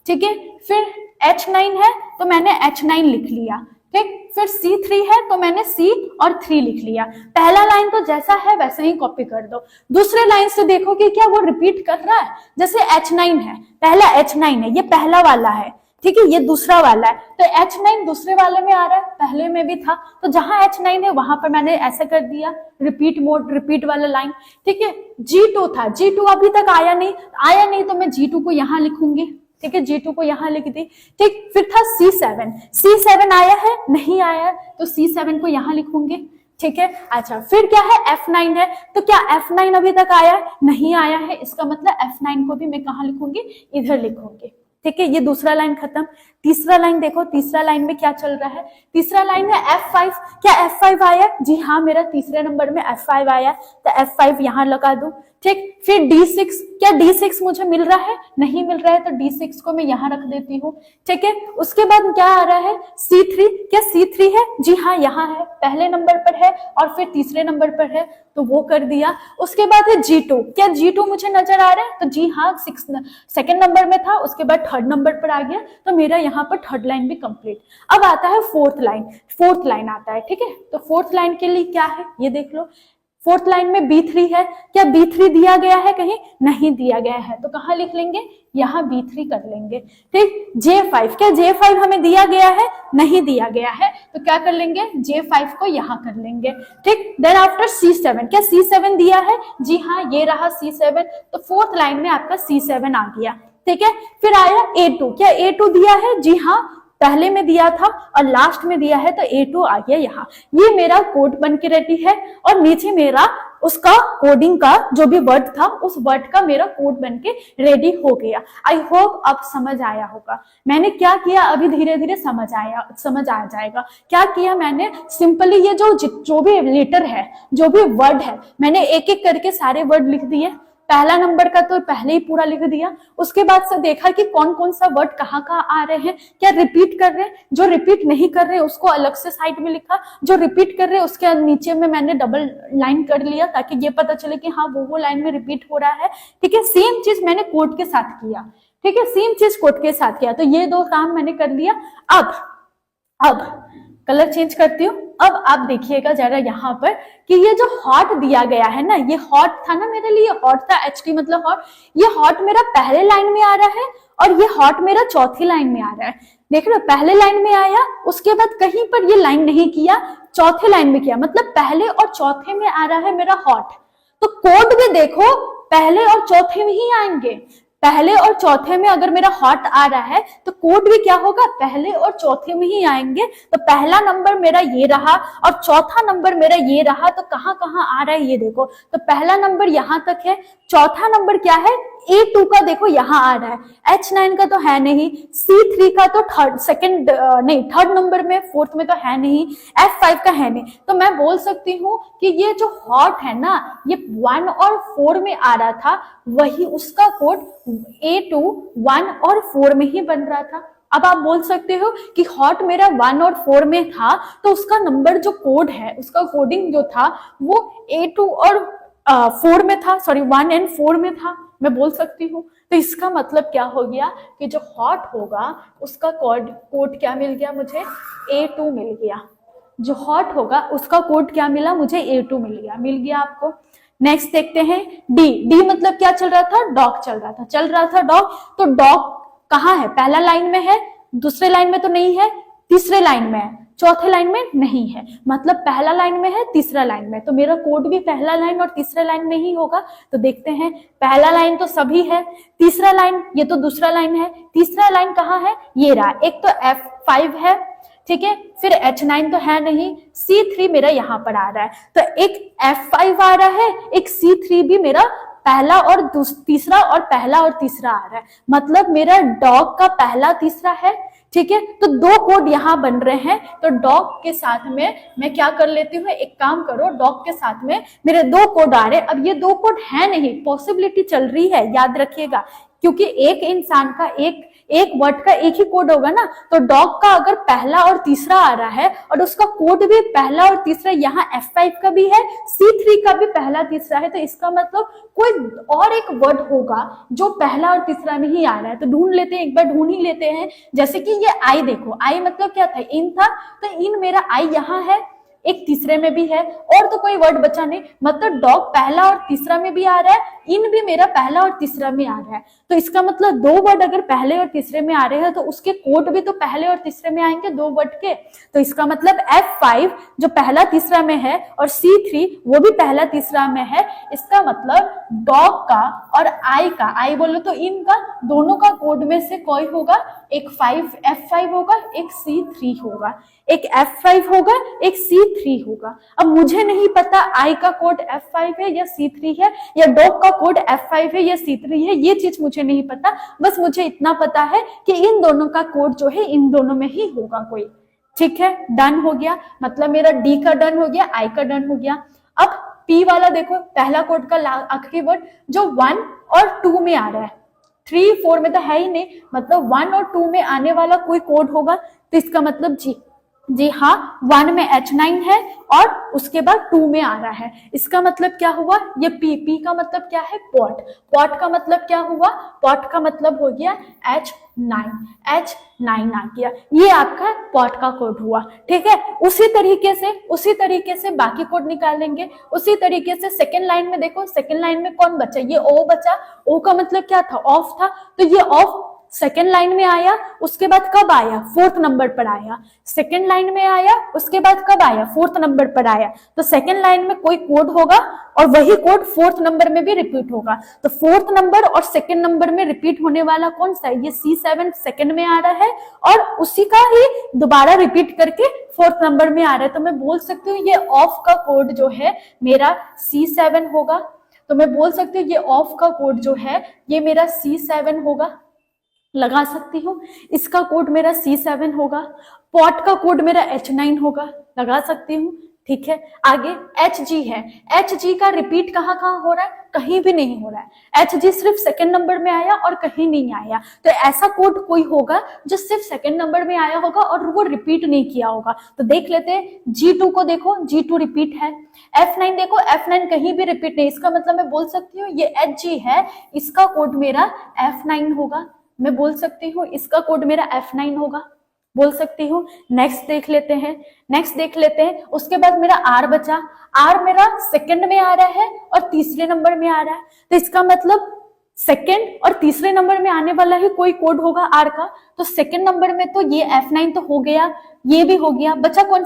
ठीक है, फिर H9 है तो मैंने H9 लिख लिया। ठीक, फिर C3 है तो मैंने C और 3 लिख लिया। पहला लाइन तो जैसा है वैसे ही कॉपी कर दो। दूसरे लाइन से देखो कि क्या वो रिपीट कर रहा है, जैसे H9 है, पहला H9 है, ये पहला वाला है। ठीक है, ये दूसरा वाला है, तो H9 दूसरे वाले में आ रहा है, पहले में भी था, तो जहां H9 है वहां पर मैंने ऐसा कर दिया, रिपीट मोड, रिपीट वाला लाइन। ठीक है, G2 था, G2 अभी तक आया नहीं, तो मैं G2 को यहाँ लिखूंगी। ठीक है, G2 को यहाँ लिख दी। ठीक, फिर था C7 आया है, नहीं आया, तो C7 को यहाँ लिखूंगी। ठीक है, अच्छा, फिर क्या है, F9 है, तो क्या F9 अभी तक आया नहीं आया है, इसका मतलब F9 को भी मैं कहाँ लिखूंगी, इधर लिखूंगी। ठीक है, ये दूसरा लाइन खत्म। तीसरा लाइन देखो, तीसरा लाइन में क्या चल रहा है, तीसरा लाइन है F5। क्या F5 आया? जी हाँ, मेरा तीसरे नंबर में F5 आया, तो F5 यहाँ लगा दूं। ठीक, फिर D6, क्या D6 मुझे मिल रहा है? नहीं मिल रहा है, तो D6 को मैं यहाँ रख देती हूँ। ठीक है, उसके बाद क्या आ रहा है, C3। क्या C3 है? जी हाँ, यहाँ है, पहले नंबर पर है और फिर तीसरे नंबर पर है, तो वो कर दिया। उसके बाद है G2। क्या G2 मुझे नजर आ रहा है? तो जी हाँ, सेकंड नंबर में था, उसके बाद थर्ड नंबर पर आ गया, तो मेरा यहाँ पर थर्ड लाइन भी कंप्लीट। अब आता है फोर्थ लाइन आता है। ठीक है, तो फोर्थ लाइन के लिए क्या है, ये देख लो। फोर्थ लाइन में B3 है। क्या B3 दिया गया है कहीं? नहीं दिया गया है, तो कहाँ लिख लेंगे, यहाँ B3 कर लेंगे। ठीक, J5। क्या J5 हमें दिया गया है? नहीं दिया गया है, तो क्या कर लेंगे, J5 को यहाँ कर लेंगे। ठीक, देन आफ्टर C7। क्या C7 दिया है? जी हाँ, ये रहा C7, तो फोर्थ लाइन में आपका C7 आ गया। ठीक है, फिर आया A2। क्या A2 दिया है? जी हाँ, पहले में दिया था और लास्ट में दिया है, तो A2 आ गया यहाँ। ये मेरा कोड बन के रेडी है, और नीचे मेरा उसका कोडिंग का जो भी वर्ड था, उस वर्ड का मेरा कोड बन के रेडी हो गया। आई होप अब समझ आया होगा मैंने क्या किया। अभी धीरे धीरे समझ आ जाएगा क्या किया मैंने। सिंपली ये जो भी लेटर है, जो भी वर्ड है, मैंने एक एक करके सारे वर्ड लिख दिए। पहला नंबर का तो पहले ही पूरा लिख दिया। उसके बाद से देखा कि कौन कौन सा वर्ड कहाँ कहाँ आ रहे हैं, क्या रिपीट कर रहे हैं, जो रिपीट नहीं कर रहे उसको अलग से साइड में लिखा, जो रिपीट कर रहे उसके नीचे में मैंने डबल लाइन कर लिया, ताकि ये पता चले कि हाँ वो लाइन में रिपीट हो रहा है। ठीक है, सेम चीज मैंने कोड के साथ किया। ठीक है, सेम चीज कोड के साथ किया, तो ये दो काम मैंने कर लिया। अब कलर चेंज करती हूँ। अब आप देखिएगा जरा यहाँ पर कि ये जो हॉट दिया गया है ना, ये हॉट था ना, मेरे लिए हॉट था, HT मतलब हॉट। ये हॉट मेरा पहले लाइन में आ रहा है और ये हॉट मेरा चौथी लाइन में आ रहा है। देख रहे हो, पहले लाइन में आया, उसके बाद कहीं पर ये लाइन नहीं किया, चौथे लाइन में किया, मतलब पहले और चौथे में आ रहा है मेरा हॉट। तो कोड में देखो पहले और चौथे में ही आएंगे। पहले और चौथे में अगर मेरा हॉट आ रहा है तो कोड भी क्या होगा, पहले और चौथे में ही आएंगे। तो पहला नंबर मेरा ये रहा और चौथा नंबर मेरा ये रहा, तो कहाँ कहाँ आ रहा है ये देखो। तो पहला नंबर यहाँ तक है, चौथा नंबर क्या है, A2 का देखो यहाँ आ रहा है, H9 का तो है नहीं, C3 का तो थर्ड नंबर में, फोर्थ में तो है नहीं, F5 का है नहीं। तो मैं बोल सकती हूँ कि ये जो हॉट है ना, ये 1 और 4 में आ रहा था, वही उसका कोड A2 1 और 4 में ही बन रहा था। अब आप बोल सकते हो कि हॉट मेरा 1 और 4 में था, तो उसका नंबर जो कोड है, उसका कोडिंग जो था वो A2 और 4 में था, सॉरी 1 and 4 में था, मैं बोल सकती हूँ। तो इसका मतलब क्या हो गया कि जो हॉट होगा उसका कोड क्या मिल गया मुझे, A2 मिल गया। जो हॉट होगा उसका कोड क्या मिला मुझे, A2 मिल गया आपको। नेक्स्ट देखते हैं डी मतलब क्या चल रहा था, डॉग चल रहा था डॉग। तो डॉग कहाँ है, पहला लाइन में है, दूसरे लाइन में तो नहीं है, तीसरे लाइन में है, चौथे लाइन में नहीं है, मतलब पहला लाइन में है, तीसरा लाइन में, तो मेरा कोड भी पहला लाइन और तीसरा लाइन में ही होगा। तो देखते हैं, पहला लाइन तो सभी है, तीसरा लाइन ये तो दूसरा लाइन है, तीसरा लाइन कहाँ है, ये रहा, एक तो F5 है, ठीक है, फिर H9 तो है नहीं, C3 मेरा यहाँ पर आ रहा है, तो एक F5 आ रहा है, एक C3 भी मेरा पहला और तीसरा और पहला और तीसरा आ रहा है, मतलब मेरा डॉग का पहला तीसरा है, ठीक है। तो दो कोड यहाँ बन रहे हैं, तो डॉग के साथ में मैं क्या कर लेती हूँ, एक काम करो, डॉग के साथ में मेरे दो कोड आ रहे हैं। अब ये दो कोड है नहीं, पॉसिबिलिटी चल रही है, याद रखिएगा, क्योंकि एक इंसान का एक वर्ड का एक ही कोड होगा ना। तो डॉग का अगर पहला और तीसरा आ रहा है और उसका कोड भी पहला और तीसरा, यहाँ F5 का भी है, C3 का भी पहला तीसरा है, तो इसका मतलब कोई और एक वर्ड होगा जो पहला और तीसरा में ही आ रहा है। तो ढूंढ लेते हैं, एक बार ढूंढ ही लेते हैं। जैसे कि ये आई देखो, आई मतलब क्या था, इन था, तो इन मेरा आई यहाँ है, एक तीसरे में भी है, और तो कोई वर्ड बचा नहीं, मतलब डॉग पहला और तीसरा में भी आ रहा है, इन भी मेरा पहला और तीसरा में आ रहा है। तो इसका मतलब दो वर्ड अगर पहले और तीसरे में आ रहे हैं तो उसके कोड भी तो पहले और तीसरे में आएंगे, दो वर्ड के। तो इसका मतलब F5 जो पहला तीसरा में है और C3 वो भी पहला तीसरा में है, इसका मतलब डॉग का और आई का, आई बोलो तो इनका, दोनों का कोड में से कोई होगा, एक F5 होगा, एक C3 होगा, एक F5 होगा, एक C3 होगा। अब मुझे नहीं पता आई का कोड F5 है या C3 है, या डॉग का कोड F5 है या C3 है, ये चीज मुझे नहीं पता। बस मुझे इतना पता है कि इन दोनों का कोड जो है इन दोनों में ही होगा कोई, ठीक है। डन हो गया, मतलब मेरा डी का डन हो गया, आई का डन हो गया। अब पी वाला देखो, पहला कोड का आखिरी वर्ड जो 1 और 2 में आ रहा है, 3 4 में तो है ही नहीं, मतलब 1 और 2 में आने वाला कोई कोड होगा। तो इसका मतलब जी हाँ, 1 में H9 है और उसके बाद 2 में आ रहा है, इसका मतलब क्या हुआ, ये पी का मतलब क्या है, पॉट का मतलब क्या हुआ, पॉट का मतलब हो गया H9 आ गया, ये आपका पॉट का कोड हुआ, ठीक है। उसी तरीके से बाकी कोड निकालेंगे। उसी तरीके से सेकेंड लाइन में देखो, सेकेंड लाइन में कौन बचा, ये ओ बचा, ओ का मतलब क्या था, ऑफ था, तो ये ऑफ सेकेंड लाइन में आया, उसके बाद कब आया, 4th नंबर पर आया। सेकेंड लाइन में आया, उसके बाद कब आया, 4th नंबर पर आया। तो सेकेंड लाइन में कोई कोड होगा और वही कोड 4th नंबर में भी रिपीट होगा। तो 4th नंबर और सेकेंड नंबर में रिपीट होने वाला कौन सा है, ये C7 सेकेंड में आ रहा है और उसी का ही दोबारा रिपीट करके 4th नंबर में आ रहा है। तो मैं बोल सकती हूँ ये ऑफ का कोड जो है मेरा C7 होगा। तो मैं बोल सकती हूँ ये ऑफ का कोड जो है ये मेरा C7 होगा, लगा सकती हूँ। इसका कोड मेरा C7 होगा, पॉट का कोड मेरा H9 होगा, लगा सकती हूँ, ठीक है। आगे HG है, HG का रिपीट कहाँ हो रहा है, कहीं भी नहीं हो रहा है। HG सिर्फ सेकंड नंबर में आया और कहीं नहीं आया, तो ऐसा कोड कोई होगा जो सिर्फ सेकंड नंबर में आया होगा और वो रिपीट नहीं किया होगा। तो देख लेते हैं, G2 को देखो, G2 रिपीट है। F9 देखो, F9 कहीं भी रिपीट नहीं, इसका मतलब मैं बोल सकती हूँ ये HG है, इसका कोड मेरा F9 होगा। मैं बोल सकती हूँ इसका कोड मेरा F9 होगा, बोल सकती हूँ। नेक्स्ट देख लेते हैं, उसके बाद मेरा R बचा, R मेरा सेकंड में आ रहा है और तीसरे नंबर में आ रहा है, तो इसका मतलब सेकंड और तीसरे नंबर में आने वाला ही कोई कोड होगा R का। तो सेकंड नंबर में तो ये F9 तो हो गया, ये भी हो गया, बचा कौन,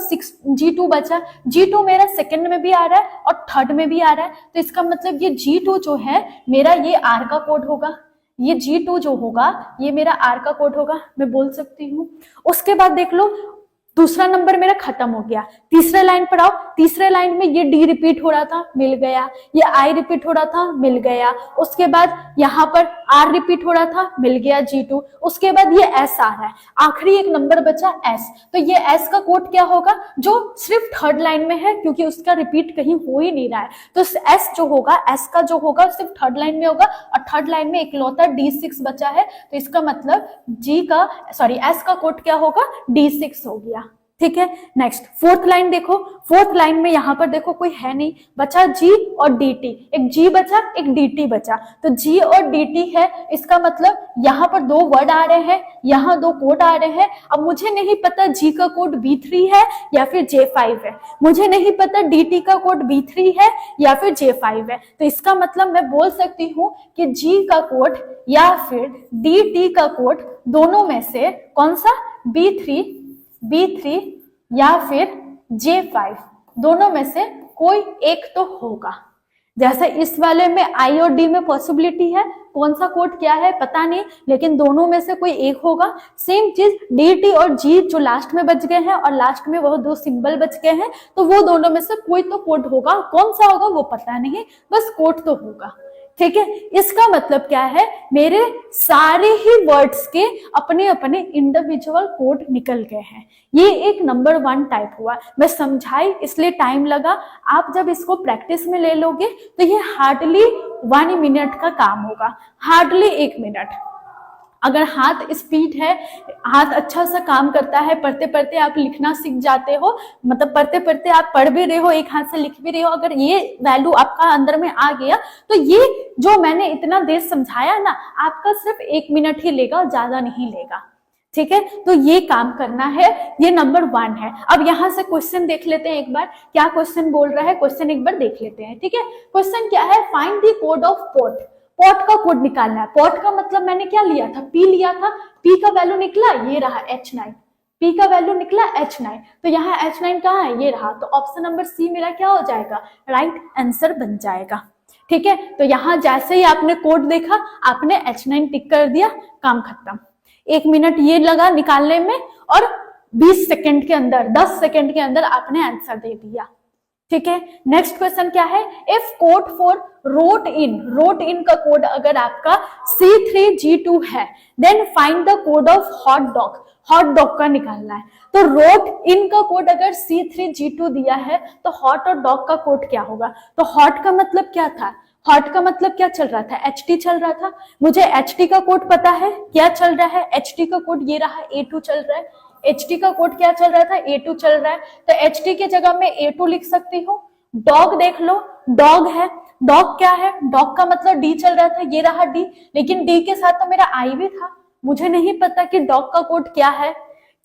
G2 बचा। G2 मेरा सेकंड में भी आ रहा है और थर्ड में भी आ रहा है, तो इसका मतलब ये G2 जो है मेरा ये R का कोड होगा, ये G2 जो होगा ये मेरा R का कोड होगा, मैं बोल सकती हूँ। उसके बाद देख लो, दूसरा नंबर मेरा खत्म हो गया। तीसरे लाइन पर आओ, तीसरे लाइन में ये D रिपीट हो रहा था, मिल गया, ये I रिपीट हो रहा था, मिल गया। उसके बाद यहाँ पर R रिपीट हो रहा था, मिल गया G2। उसके बाद ये S आ रहा है, आखिरी एक नंबर बचा S, तो ये S का कोड क्या होगा, जो सिर्फ थर्ड लाइन में है क्योंकि उसका रिपीट कहीं हो ही नहीं रहा है। तो S जो होगा, S का जो होगा सिर्फ थर्ड लाइन में होगा और थर्ड लाइन में इकलौता D6 बचा है, तो इसका मतलब S का कोड क्या होगा, D6 हो गया, ठीक है। नेक्स्ट फोर्थ लाइन देखो, फोर्थ लाइन में यहाँ पर देखो कोई है नहीं, बचा जी और डी टी, एक जी बचा एक डी टी बचा, तो जी और डी टी है, इसका मतलब यहाँ पर दो वर्ड आ रहे हैं, यहाँ दो कोड आ रहे हैं। अब मुझे नहीं पता जी का कोड B3 है या फिर J5 है, मुझे नहीं पता डी टी का कोड B3 है या फिर J5 है, तो इसका मतलब मैं बोल सकती हूँ कि जी का कोड या फिर डी टी का कोड दोनों में से कौन सा, B3 या फिर J5, दोनों में से कोई एक तो होगा। जैसे इस वाले में I और D में पॉसिबिलिटी है, कौन सा कोड क्या है पता नहीं, लेकिन दोनों में से कोई एक होगा। सेम चीज DT और G जो लास्ट में बच गए हैं और लास्ट में वह दो सिंबल बच गए हैं, तो वो दोनों में से कोई तो कोड होगा, कौन सा होगा वो पता नहीं, बस कोड तो होगा। ठीक है, इसका मतलब क्या है, मेरे सारे ही वर्ड्स के अपने अपने इंडिविजुअल कोड निकल गए हैं। ये एक नंबर 1 टाइप हुआ। मैं समझाई इसलिए टाइम लगा, आप जब इसको प्रैक्टिस में ले लोगे तो ये हार्डली 1 मिनट का काम होगा, हार्डली 1 मिनट। अगर हाथ स्पीड है, हाथ अच्छा सा काम करता है, पढ़ते पढ़ते आप लिखना सीख जाते हो, मतलब पढ़ते पढ़ते आप पढ़ भी रहे हो, एक हाथ से लिख भी रहे हो, अगर ये वैल्यू आपका अंदर में आ गया तो ये जो मैंने इतना देर समझाया ना, आपका सिर्फ 1 मिनट ही लेगा, ज्यादा नहीं लेगा। ठीक है, तो ये काम करना है, ये नंबर 1 है। अब यहाँ से क्वेश्चन देख लेते हैं एक बार, क्या क्वेश्चन बोल रहा है, क्वेश्चन एक बार देख लेते हैं। ठीक है, क्वेश्चन क्या है, find the code of port. Port का कोड निकालना है। पोर्ट का मतलब मैंने क्या लिया था, P लिया था, P का वैल्यू निकला ये रहा H9, P का वैल्यू निकला H9, तो यहाँ H9 कहाँ है, ये रहा, तो ऑप्शन नंबर C मेरा क्या हो जाएगा, राइट आंसर बन जाएगा। ठीक है, तो यहाँ जैसे ही आपने कोड देखा, आपने H9 टिक कर दिया, काम खत्म। 1 मिनट ये लगा निकालने में और 20 सेकंड के अंदर, 10 सेकंड के अंदर आपने आंसर दे दिया। ठीक है, नेक्स्ट क्वेश्चन क्या है, if code for rot in का कोड अगर आपका C3G2 है, then find the code of hot dog का निकालना है। तो रोट इन का कोड अगर C3G2 दिया है, तो हॉट और डॉग का कोड क्या होगा, तो हॉट का मतलब क्या था, हॉट का मतलब क्या चल रहा था, HT चल रहा था, मुझे HT का कोड पता है, क्या चल रहा है, HT का कोड ये रहा, A2 चल रहा है, HT का कोड क्या चल रहा था, A2 चल रहा है, तो HT की जगह में A2 लिख सकती हूँ। डॉग देख लो, डॉग है, डॉग क्या है, डॉग का मतलब D चल रहा था, ये रहा D, लेकिन D के साथ तो मेरा I भी था, मुझे नहीं पता कि डॉग का कोड क्या है,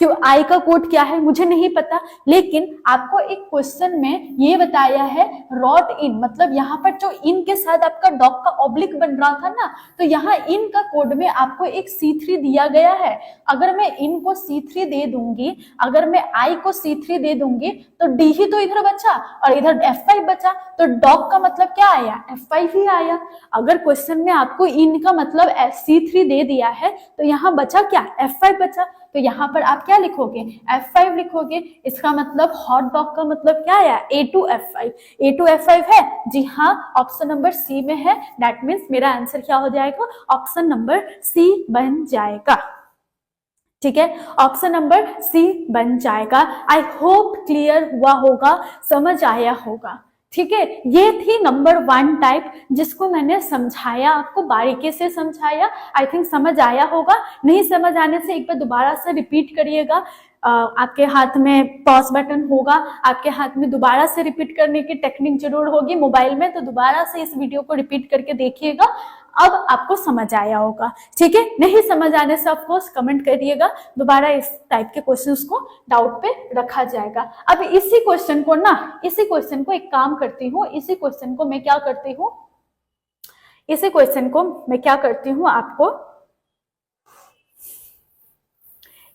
क्यों आई का कोड क्या है मुझे नहीं पता, लेकिन आपको एक क्वेश्चन में ये बताया है रॉट इन, मतलब यहाँ पर जो इन के साथ आपका डॉग का ऑब्लिक बन रहा था ना, तो यहाँ इन का कोड में आपको एक C3 दिया गया है। अगर मैं इन को C3 दे दूंगी, अगर मैं आई को C3 दे दूंगी, तो डी ही तो इधर बचा और इधर F5 बचा, तो डॉग का मतलब क्या आया, F5 ही आया। अगर क्वेश्चन में आपको इन का मतलब C3 दे दिया है, तो यहाँ बचा क्या, F5 बचा, तो यहाँ पर आप क्या लिखोगे, F5 लिखोगे। इसका मतलब हॉट डॉग का मतलब क्या है, A2F5, A2F5 है, जी हाँ, ऑप्शन नंबर C में है, दैट मीन्स मेरा आंसर क्या हो जाएगा, ऑप्शन नंबर C बन जाएगा। ठीक है, ऑप्शन नंबर C बन जाएगा। आई होप क्लियर हुआ होगा, समझ आया होगा। ठीक है, ये थी नंबर 1 टाइप, जिसको मैंने समझाया, आपको बारीकी से समझाया, आई थिंक समझ आया होगा। नहीं समझ आने से एक बार दोबारा से रिपीट करिएगा, आपके हाथ में पॉज बटन होगा, आपके हाथ में दोबारा से रिपीट करने की टेक्निक जरूर होगी मोबाइल में, तो दोबारा से इस वीडियो को रिपीट करके देखिएगा, अब आपको समझ आया होगा। ठीक है, नहीं समझ आने से ऑफकोर्स कमेंट करिएगा, दोबारा इस टाइप के क्वेश्चंस को डाउट पे रखा जाएगा। अब इसी क्वेश्चन को एक काम करती हूँ, इसी क्वेश्चन को मैं क्या करती हूँ आपको,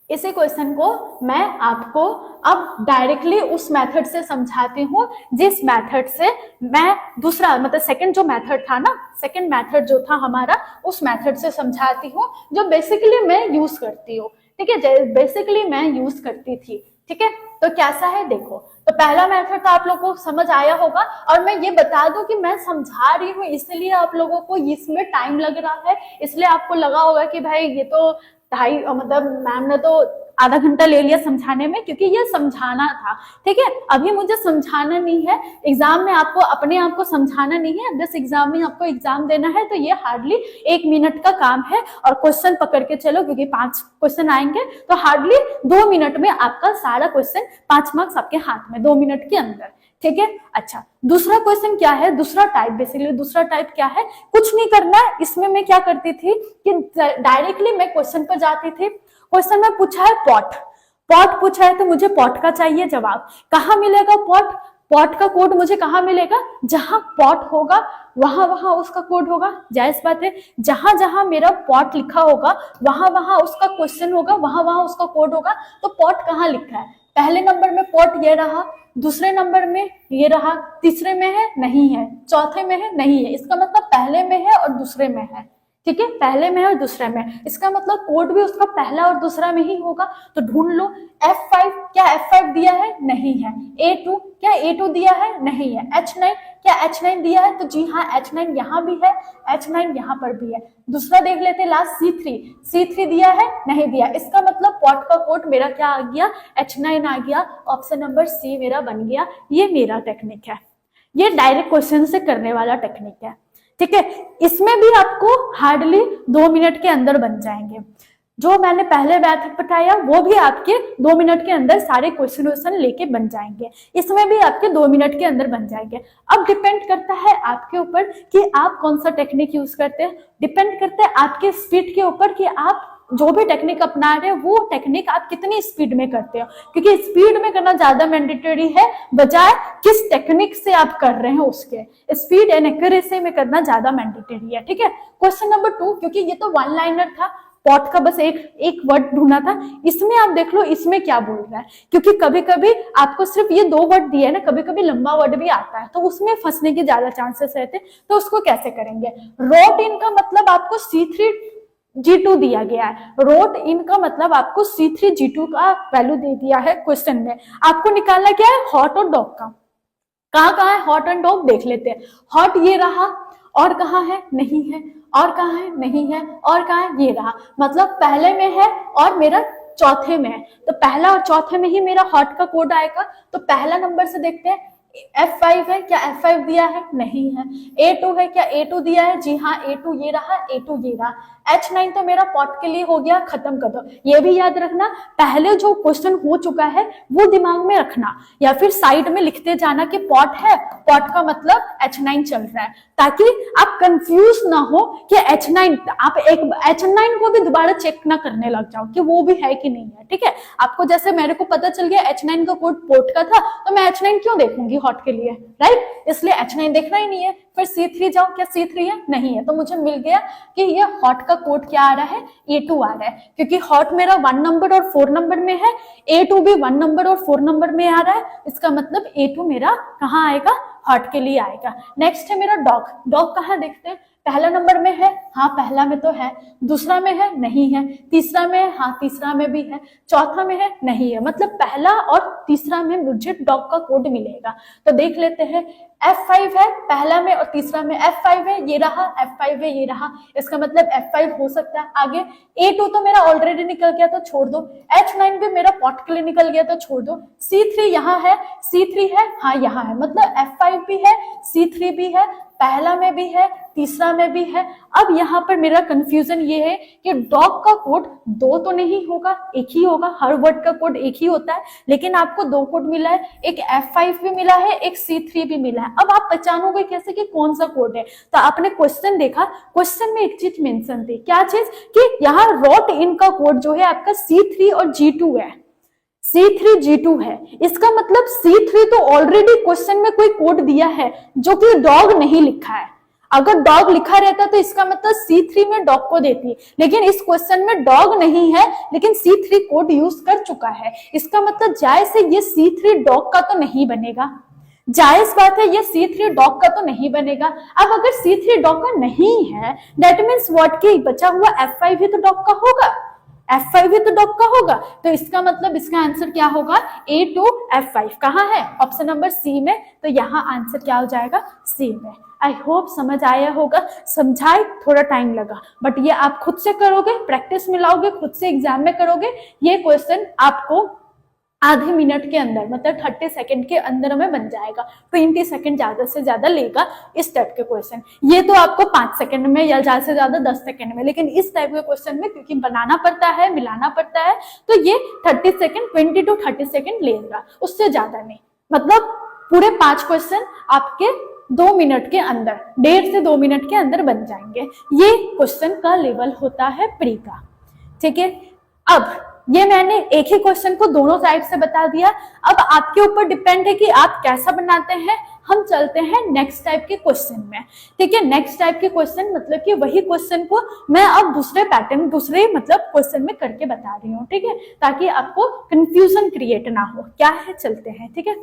इसी क्वेश्चन को मैं आपको अब डायरेक्टली उस मेथड से समझाती हूँ, जिस मेथड से मैं दूसरा मतलब सेकंड जो मेथड था ना, सेकंड मेथड जो था हमारा, उस मेथड से समझाती हूँ, जो बेसिकली मैं यूज करती हूँ। ठीक है, बेसिकली मैं यूज करती थी। ठीक है, तो कैसा है देखो, तो पहला मेथड तो आप लोगों को समझ आया होगा, और मैं ये बता दूं कि मैं समझा रही हूँ इसलिए आप लोगों को इसमें टाइम लग रहा है, इसलिए आपको लगा होगा कि भाई ये तो मतलब मैम ने तो आधा घंटा ले लिया समझाने में, क्योंकि ये समझाना था, ठीक है। अभी मुझे समझाना नहीं है, एग्जाम में आपको अपने आप को समझाना नहीं है, बस एग्जाम में आपको एग्जाम देना है। तो ये हार्डली 1 मिनट का काम है, और क्वेश्चन पकड़ के चलो, क्योंकि 5 क्वेश्चन आएंगे, तो हार्डली 2 मिनट में आपका सारा क्वेश्चन 5 मार्क्स आपके हाथ में 2 मिनट के अंदर, ठीक है। अच्छा, दूसरा क्वेश्चन क्या है, दूसरा टाइप, बेसिकली दूसरा टाइप क्या है, कुछ नहीं करना है। इसमें मैं क्या करती थी कि डायरेक्टली मैं क्वेश्चन पर जाती थी। क्वेश्चन में पूछा है पॉट, पॉट पूछा है तो मुझे पॉट का चाहिए जवाब। कहाँ मिलेगा पॉट, पॉट का कोड मुझे कहाँ मिलेगा, जहां पॉट होगा वहां वहां उसका कोड होगा, जायज बात है। जहां जहां मेरा पॉट लिखा होगा वहां वहां उसका क्वेश्चन होगा, वहां वहां उसका कोड होगा। तो पॉट कहाँ लिखा है, पहले नंबर में पॉट ये रहा, दूसरे नंबर में ये रहा, तीसरे में है नहीं है, चौथे में है नहीं है। इसका मतलब पहले में है और दूसरे में है, ठीक है, पहले में है और दूसरे में। इसका मतलब कोड भी उसका पहला और दूसरा में ही होगा। तो ढूंढ लो, F5 क्या F5 दिया है, नहीं है। A2 क्या A2 दिया है, नहीं है। H9 क्या H9 दिया है, तो जी हाँ H9 यहाँ भी है, H9 यहाँ पर भी है। दूसरा देख लेते लास्ट C3, C3 दिया है, नहीं दिया। इसका मतलब पॉट का कोड मेरा क्या आ गया, H9 आ गया। ऑप्शन नंबर C मेरा बन गया। ये मेरा टेक्निक है, ये डायरेक्ट क्वेश्चन से करने वाला टेक्निक है, ठीक है। इसमें भी आपको हार्डली 2 मिनट के अंदर बन जाएंगे। जो मैंने पहले मेथड बताया वो भी आपके 2 मिनट के अंदर सारे क्वेश्चन लेके बन जाएंगे। इसमें भी आपके 2 मिनट के अंदर बन जाएंगे। अब डिपेंड करता है आपके ऊपर कि आप कौन सा टेक्निक यूज करते हैं, डिपेंड करता है आपके स्पीड के ऊपर कि आप जो भी टेक्निक अपना रहे हो वो टेक्निक आप कितनी स्पीड में करते हो, क्योंकि स्पीड में करना ज्यादा मैंडेटरी है बजाय किस टेक्निक से आप कर रहे हो उसके। स्पीड एंड एक्यूरेसी में करना ज्यादा मैंडेटरी है, ठीक है। क्वेश्चन नंबर 2, क्योंकि ये तो 1 लाइनर था, पॉट का बस एक वर्ड ढूंढना था। इसमें आप देख लो इसमें क्या बोल रहा है, क्योंकि कभी कभी आपको सिर्फ ये 2 वर्ड दिए है ना, कभी कभी लंबा वर्ड भी आता है, तो उसमें फंसने के ज्यादा चांसेस रहते हैं। तो उसको कैसे करेंगे, रोट इन का मतलब आपको C3G2 दिया गया है। रोट इन का मतलब आपको C3G2 का वैल्यू दे दिया है क्वेश्चन में। आपको निकालना क्या है, हॉट और डॉग का। कहाँ कहाँ है हॉट एंड डॉग, देख लेते हैं। हॉट ये रहा, और कहाँ है, नहीं है, और कहाँ है, नहीं है, और कहाँ है, ये रहा। मतलब पहले में है और मेरा चौथे में है, तो पहला और चौथे में ही मेरा हॉट का कोड आएगा। तो पहला नंबर से देखते हैं, F5 है क्या F5 दिया है, नहीं है। A2 है क्या A2 दिया है, जी हाँ A2 ये रहा, A2 ये रहा। H9 तो मेरा पॉट के लिए हो गया, खत्म कर दो। ये भी याद रखना, पहले जो क्वेश्चन हो चुका है वो दिमाग में रखना, या फिर साइड में लिखते जाना कि पॉट है, पॉट का मतलब H9 चल रहा है, ताकि आप कंफ्यूज ना हो कि H9, आप एक H9 को भी दोबारा चेक ना करने लग जाओ कि वो भी है कि नहीं है, ठीक है। आपको जैसे मेरे को पता चल गया H9 का कोड पोर्ट का था, तो मैं H9 क्यों देखूंगी हॉट के लिए, राइट। इसलिए H9 देखना ही नहीं है। फिर C3 जाओ, क्या C3 है, नहीं है। तो मुझे मिल गया कि ये हॉट का कोड क्या आ रहा है, A2 आ रहा है, क्योंकि हॉट मेरा 1 नंबर और 4 नंबर में है, A2 भी 1 नंबर और 4 नंबर में आ रहा है। इसका मतलब A2 मेरा कहाँ आएगा, हॉट के लिए आएगा। नेक्स्ट है मेरा डॉग। डॉग कहाँ देखते हैं, पहला नंबर में है, हाँ पहला में तो है, दूसरा में है, नहीं है, तीसरा में है, हाँ तीसरा में भी है, चौथा में है, नहीं है। मतलब पहला और तीसरा में मुझे डॉग का कोड मिलेगा। तो देख लेते हैं, F5 है पहला में और तीसरा में, F5 है ये रहा, F5 है ये रहा। इसका मतलब F5 हो सकता है। आगे A2 तो मेरा ऑलरेडी निकल गया, तो छोड़ दो। H9 भी मेरा पॉट के लिए निकल गया, तो छोड़ दो। C3 यहाँ है, C3 है, हाँ यहाँ है। मतलब F5 भी है, C3 भी है, पहला में भी है, तीसरा में भी है। अब यहाँ पर मेरा कंफ्यूजन ये है कि डॉग का कोड 2 तो नहीं होगा, एक ही होगा। हर वर्ड का कोड एक ही होता है, लेकिन आपको 2 कोड मिला है, एक F5 भी मिला है, एक C3 भी मिला है। अब आप पहचानोगे कैसे कि कौन सा कोड है। तो आपने क्वेश्चन देखा, क्वेश्चन में एक चीज मेंशन थी, क्या चीज, कि यहाँ रोट इन का कोड जो है आपका C3 और G2 है, C3G2 है। इसका मतलब C3 तो ऑलरेडी क्वेश्चन में कोई कोड दिया है जो कि डॉग नहीं लिखा है। अगर डॉग लिखा रहता तो इसका मतलब C3 में डॉग को देती, लेकिन इस क्वेश्चन में डॉग नहीं है, लेकिन C3 कोड यूज कर चुका है। इसका मतलब जायज से ये C3 डॉग का तो नहीं बनेगा, जायज बात है, ये C3 डॉग का तो नहीं बनेगा। अब अगर C3 डॉग का नहीं है, दैट मीन्स व्हाट की बचा हुआ F5 ही तो डॉग का होगा, F5 ही तो डॉग का होगा। तो इसका मतलब इसका आंसर क्या होगा, A2 F5 कहाँ है, ऑप्शन नंबर C में। तो यहाँ आंसर क्या हो जाएगा, C में। आई होप समझ आया होगा। समझाए थोड़ा टाइम लगा, बट ये आप खुद से करोगे, प्रैक्टिस में लाओगे, खुद से एग्जाम में करोगे, ये क्वेश्चन आपको आधे मिनट के अंदर मतलब 30 सेकंड के अंदर में बन जाएगा। 20 सेकंड ज्यादा से ज्यादा लेगा इस टाइप के क्वेश्चन। ये तो आपको 5 सेकंड में या ज्यादा से ज्यादा 10 सेकंड में, लेकिन इस टाइप के क्वेश्चन में क्योंकि बनाना पड़ता है, मिलाना पड़ता है, तो ये 30 सेकंड 20 to 30 सेकंड लेगा, उससे ज्यादा नहीं। मतलब पूरे 5 क्वेश्चन आपके 2 मिनट के अंदर, 1.5 से 2 मिनट के अंदर बन जाएंगे। ये क्वेश्चन का लेवल होता है प्री का। ठीक है, अब ये मैंने एक ही क्वेश्चन को दोनों साइड से बता दिया। अब आपके ऊपर डिपेंड है कि आप कैसा बनाते हैं। हम चलते हैं नेक्स्ट टाइप के क्वेश्चन में। ठीक है, नेक्स्ट टाइप के क्वेश्चन मतलब कि वही क्वेश्चन को मैं अब दूसरे पैटर्न, दूसरे मतलब क्वेश्चन में करके बता रही हूँ। ठीक है, ताकि आपको कंफ्यूजन क्रिएट ना हो। क्या है, चलते हैं। ठीक है,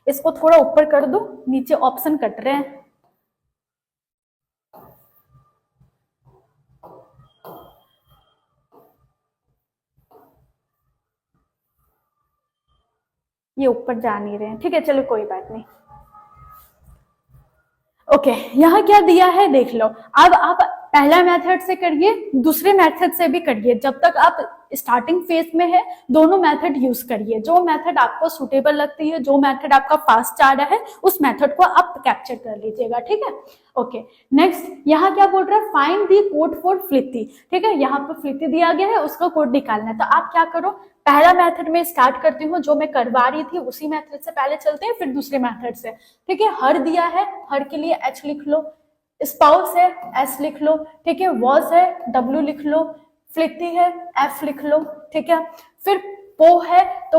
इसको थोड़ा ऊपर कर दो, नीचे ऑप्शन कट रहे हैं। ये ऊपर जा नहीं रहे हैं। ठीक है, चलो कोई बात नहीं। ओके, यहाँ क्या दिया है देख लो। अब आप पहला मेथड से करिए, दूसरे मेथड से भी करिए। जब तक आप स्टार्टिंग फेज में है, दोनों मेथड यूज करिए। जो मेथड आपको सुटेबल लगती है, जो मेथड आपका फास्ट आ रहा है, उस मेथड को आप कैप्चर कर लीजिएगा। ठीक है, ओके। नेक्स्ट यहाँ क्या बोल रहा है, फाइंड दी कोड फॉर फ्लिथी। ठीक है, यहाँ पर फ्लिथी दिया गया है, उसका कोड निकालना है। तो आप क्या करो, पहला मेथड में स्टार्ट करती हूँ, जो मैं करवा रही थी उसी मेथड से पहले चलते हैं, फिर दूसरे मेथड से। ठीक है, हर दिया है, हर के लिए H लिख लो, स्पाउस है S लिख लो। ठीक है, वॉज है W लिख लो, फ्लिथी है F लिख लो। ठीक है, फिर पो है तो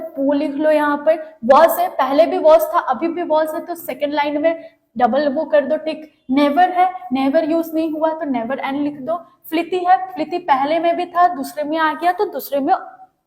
पो लिख लो। यहाँ पर वॉज है, पहले भी वॉज था, अभी भी वॉज है, तो सेकंड लाइन में डबल वो कर दो टिक। नेवर है, नेवर यूज नहीं हुआ तो नेवर एन लिख दो। फ्लिथी है, फ्लिथी पहले में भी था, दूसरे में आ गया तो दूसरे में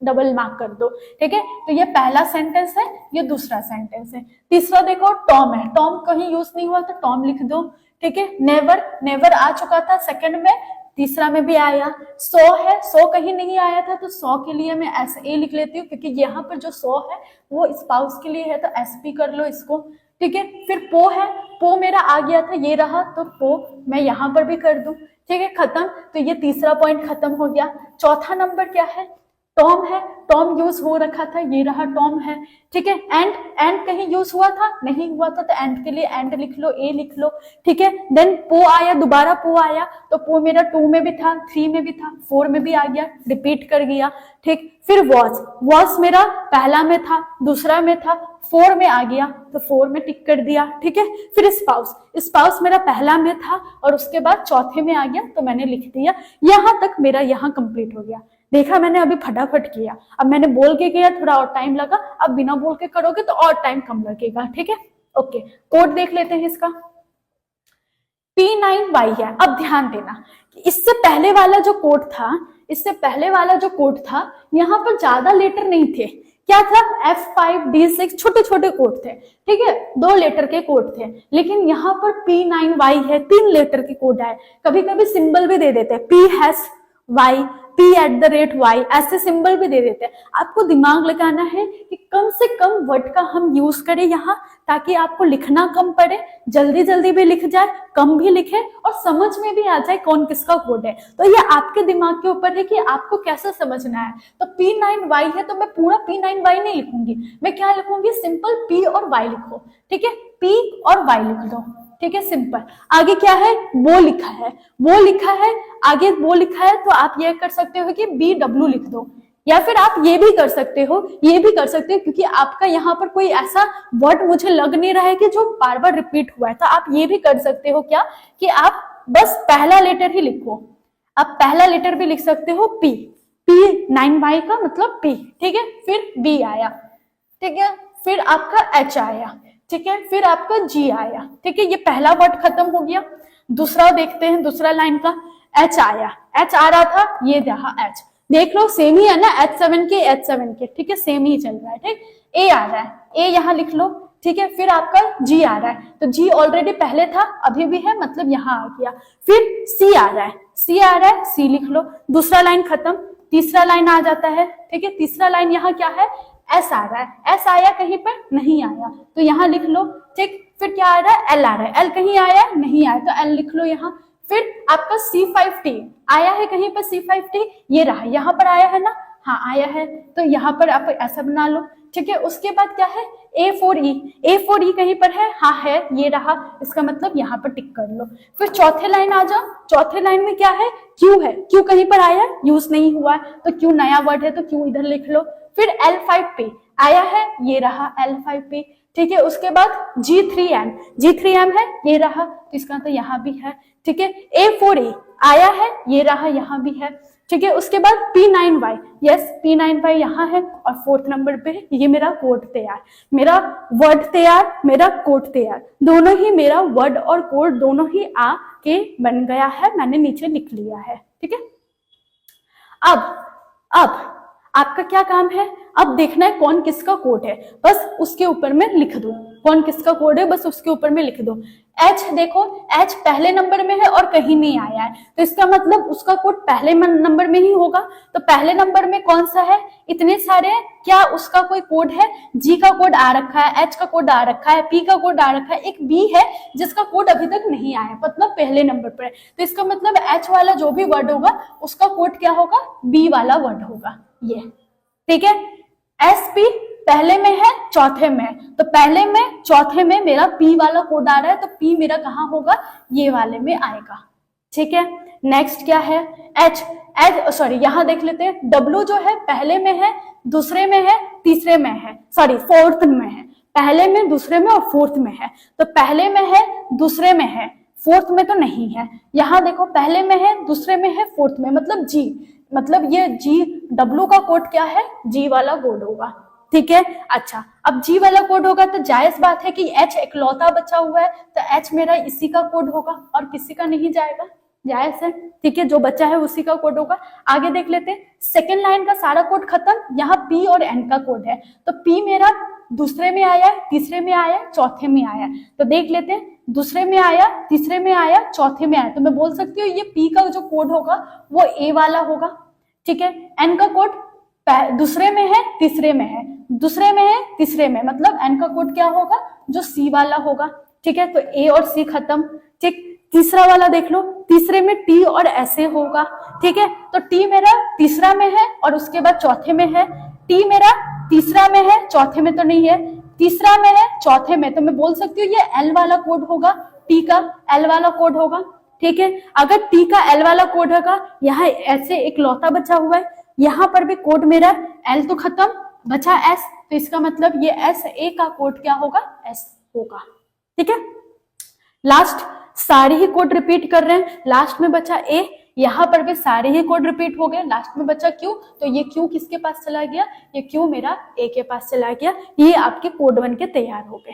डबल मार्क कर दो। ठीक है, तो ये पहला सेंटेंस है, ये दूसरा सेंटेंस है। तीसरा देखो, टॉम है, टॉम कहीं यूज नहीं हुआ तो टॉम लिख दो। ठीक है, नेवर, नेवर आ चुका था सेकंड में, तीसरा में भी आया। सो है, सो कहीं नहीं आया था, तो सो के लिए मैं SA लिख लेती हूँ, क्योंकि यहाँ पर जो सो है वो स्पाउस के लिए है, तो SP कर लो इसको। ठीक है, फिर पो है, पो मेरा आ गया था, ये रहा, तो पो मैं यहाँ पर भी कर दूं। ठीक है, खत्म। तो ये तीसरा पॉइंट खत्म हो गया। चौथा नंबर क्या है, टॉम है, टॉम यूज हो रखा था, ये रहा टॉम है। ठीक है, एंड, एंड कहीं यूज हुआ था, नहीं हुआ था, तो एंड के लिए एंड लिख लो, A लिख लो। ठीक है, देन पो आया, दोबारा पो आया, तो पो मेरा 2 में भी था, 3 में भी था, 4 में भी आ गया, रिपीट कर गया। ठीक, फिर वॉज, वॉज मेरा पहला में था, दूसरा में था, 4 में आ गया, तो 4 में टिक कर दिया। ठीक है, फिर स्पाउस, स्पाउस मेरा पहला में था और उसके बाद चौथे में आ गया, तो मैंने लिख दिया। यहां तक मेरा यहाँ कंप्लीट हो गया। देखा मैंने अभी फटाफट किया। अब मैंने बोल के किया, थोड़ा और टाइम लगा, अब बिना बोल के करोगे तो और टाइम कम लगेगा। ठीक है, ओके। कोड देख लेते हैं इसका। P9Y है। अब ध्यान देना, इससे पहले वाला जो कोड था, इससे पहले वाला जो कोड था, यहाँ पर ज्यादा लेटर नहीं थे। क्या था, F5 D6 छोटे छोटे कोड थे। ठीक है, 2 लेटर के कोड थे। लेकिन यहाँ पर P9Y है, 3 लेटर के कोड है। कभी कभी सिंबल भी दे देते हैं, P#Y, P@Y, ऐसे सिंबल भी दे देते हैं। आपको दिमाग लगाना है कि कम से कम वर्ड का हम यूज करें यहाँ, ताकि आपको लिखना कम पड़े, जल्दी जल्दी भी लिख जाए, कम भी लिखे और समझ में भी आ जाए कौन किसका कोड है। तो ये आपके दिमाग के ऊपर है कि आपको कैसे समझना है। तो P9Y है, तो मैं पूरा P9Y नहीं लिखूंगी, मैं क्या लिखूंगी, सिंपल P और Y लिखो। ठीक है, P और Y लिख दो। ठीक है, सिंपल। आगे क्या है, वो लिखा है, वो लिखा है, आगे वो लिखा है, तो आप ये कर सकते हो कि BW लिख दो, या फिर आप ये भी कर सकते हो, ये भी कर सकते हो, क्योंकि आपका यहाँ पर कोई ऐसा वर्ड मुझे लग नहीं रहा है कि जो बार बार रिपीट हुआ है। तो आप ये भी कर सकते हो क्या, कि आप बस पहला लेटर ही लिखो। आप पहला लेटर भी लिख सकते हो, P, P9Y का मतलब P। ठीक है, फिर B आया। ठीक है, फिर आपका H आया। ठीक है, फिर आपका G आया। ठीक है, ये पहला वर्ड खत्म हो गया। दूसरा देखते हैं, दूसरा लाइन का H आया, H आ रहा था, ये रहा H। देख लो सेम ही है ना, H7 के। ठीक है, सेम ही चल रहा है। ठीक, A आ रहा है, A यहाँ लिख लो। ठीक है, फिर आपका G आ रहा है, तो G ऑलरेडी पहले था, अभी भी है, मतलब यहाँ आ गया। फिर C आ रहा है, C लिख लो। दूसरा लाइन खत्म, तीसरा लाइन आ जाता है। ठीक है, तीसरा लाइन यहाँ क्या है, S आ रहा है, S आया कहीं पर नहीं आया, तो यहाँ लिख लो। ठीक, फिर क्या आ रहा है, एल आ रहा है, एल कहीं आया नहीं आया तो एल लिख लो यहाँ। फिर आपका C5T आया है कहीं पर, C5T ये रहा, यहाँ पर आया है ना, हाँ आया है, तो यहाँ पर आप ऐसा बना लो, ठीक है। उसके बाद क्या है, A4E, A4E कहीं पर है, हाँ है, ये रहा, इसका मतलब यहाँ पर टिक कर लो। फिर चौथे लाइन आ जाओ, चौथे लाइन में क्या है, Q है, Q कहीं पर आया, यूज नहीं हुआ है तो Q नया वर्ड है तो Q इधर लिख लो। फिर L5P आया है, ये रहा L5P, ठीक है। उसके बाद G3M, G3M है, ये रहा, तो इसका तो यहाँ भी है, ठीक है। A4E आया है, ये रहा, यहाँ भी है, ठीक है। उसके बाद P9Y, यस P9Y यहाँ है, और फोर्थ नंबर पे ये मेरा कोड तैयार, मेरा वर्ड तैयार, मेरा कोड तैयार, दोनों ही मेरा वर्ड और कोड दोनों ही आ के बन गया है, मैंने नीचे लिख लिया है, ठीक है। अब आपका क्या काम है, अब देखना है कौन किसका कोड है, बस उसके ऊपर में लिख दो, कौन किसका कोड है बस उसके ऊपर में लिख दो। H देखो, H पहले नंबर में है और कहीं नहीं आया है, तो इसका मतलब उसका कोड पहले नंबर में ही होगा। तो पहले नंबर में कौन सा है, इतने सारे, क्या उसका कोई कोड है, G का कोड आ रखा है, H का कोड आ रखा है, P का कोड आ रखा है, एक B है जिसका कोड अभी तक नहीं आया, मतलब पहले नंबर पर है, तो इसका मतलब H वाला जो भी वर्ड होगा उसका कोड क्या होगा, B वाला वर्ड होगा, ये, ठीक है। SP पहले में है, चौथे में है, तो पहले में चौथे में मेरा P वाला कोड आ रहा है, तो P मेरा कहाँ होगा, ये वाले में आएगा, ठीक है। नेक्स्ट क्या है, यहाँ देख लेते हैं, W जो है पहले में है, दूसरे में है, तीसरे में है, सॉरी फोर्थ में है, पहले में, दूसरे में और फोर्थ में है, तो पहले में है, दूसरे में है, फोर्थ में तो नहीं है। यहाँ देखो पहले में है, दूसरे में है, फोर्थ में, मतलब G, मतलब ये W का कोड क्या है, G वाला कोड होगा, ठीक है। अच्छा, अब G वाला कोड होगा तो जायज बात है कि H इकलौता बचा हुआ है, तो H मेरा इसी का कोड होगा और किसी का नहीं जाएगा, जायज है, ठीक है, जो बचा है उसी का कोड होगा। आगे देख लेते हैं, सेकेंड लाइन का सारा कोड खत्म, यहाँ P और N का कोड है, तो P मेरा दूसरे में आया, तीसरे में आया, चौथे में आया, तो देख लेते हैं, दूसरे में आया, तीसरे में आया, चौथे में आया, तो मैं बोल सकती हूँ ये P का जो कोड होगा वो A वाला होगा, ठीक है। N का कोड दूसरे में है, तीसरे में है, दूसरे में है, तीसरे में, मतलब N का कोड क्या होगा, जो C वाला होगा, ठीक है। तो A और C खत्म, ठीक। तीसरा वाला देख लो, तीसरे में T और ऐसे होगा, ठीक है। तो T मेरा तीसरा में है और उसके बाद चौथे में है, T मेरा तीसरा में है, चौथे में तो नहीं है, तीसरा में है, चौथे में, तो मैं बोल सकती हूँ ये L वाला कोड होगा, T का L वाला कोड होगा, ठीक है। अगर T का L वाला कोड होगा, यहाँ ऐसे एक लौता बचा हुआ है, यहाँ पर भी कोड मेरा L तो खत्म, बचा S, तो इसका मतलब ये SA का कोड क्या होगा, S होगा, ठीक है। लास्ट सारे ही कोड रिपीट कर रहे हैं, लास्ट में बचा A, यहाँ पर भी सारे ही कोड रिपीट हो गए, लास्ट में बचा Q, तो ये Q किसके पास चला गया, ये Q मेरा A के पास चला गया। ये आपके कोड बन के तैयार हो गए,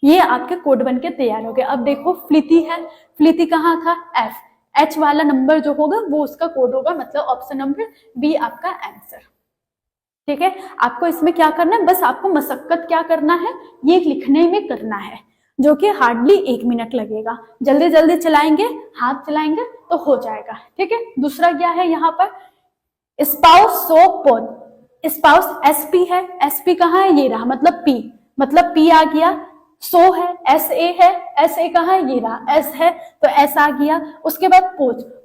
ये आपके कोड बन के तैयार हो गए। अब देखो फ्लिति है, फ्लिति कहाँ था, F, H वाला नंबर जो होगा वो उसका कोड होगा, मतलब ऑप्शन नंबर B आपका आंसर, ठीक है। आपको इसमें क्या करना है, बस आपको मशक्कत क्या करना है, ये लिखने में करना है, जो कि हार्डली 1 मिनट लगेगा, जल्दी जल्दी चलाएंगे, हाथ चलाएंगे तो हो जाएगा, ठीक है। दूसरा क्या है यहाँ पर, स्पाउस सो पोन, स्पाउस SP है, SP कहाँ है, ये रहा, मतलब P आ गया, सो है, SA है, SA कहाँ है, ये रहा, S है तो S आ गया। उसके बाद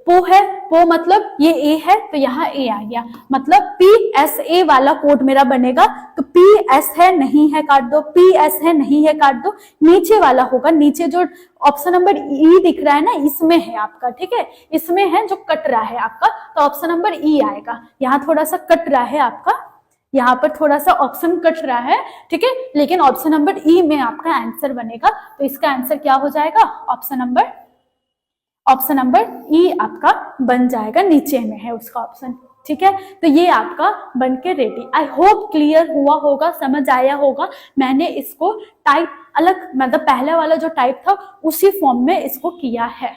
पो है, पो मतलब ये A है तो यहाँ A आ गया, मतलब PSA वाला कोड मेरा बनेगा, तो PS है नहीं है काट दो, PS है नहीं है काट दो, नीचे वाला होगा, नीचे जो ऑप्शन नंबर E दिख रहा है ना, इसमें है आपका, ठीक है, इसमें है जो कट रहा है आपका, तो ऑप्शन नंबर E आएगा। यहाँ थोड़ा सा कट रहा है आपका, यहाँ पर थोड़ा सा ऑप्शन कट रहा है, ठीक है, लेकिन ऑप्शन नंबर E में आपका आंसर बनेगा, तो इसका आंसर क्या हो जाएगा, ऑप्शन नंबर E आपका बन जाएगा, नीचे में है उसका ऑप्शन, ठीक है। तो ये आपका बन के रेडी। आई होप क्लियर हुआ होगा, समझ आया होगा। मैंने इसको टाइप अलग, मतलब पहले वाला जो टाइप था उसी फॉर्म में इसको किया है,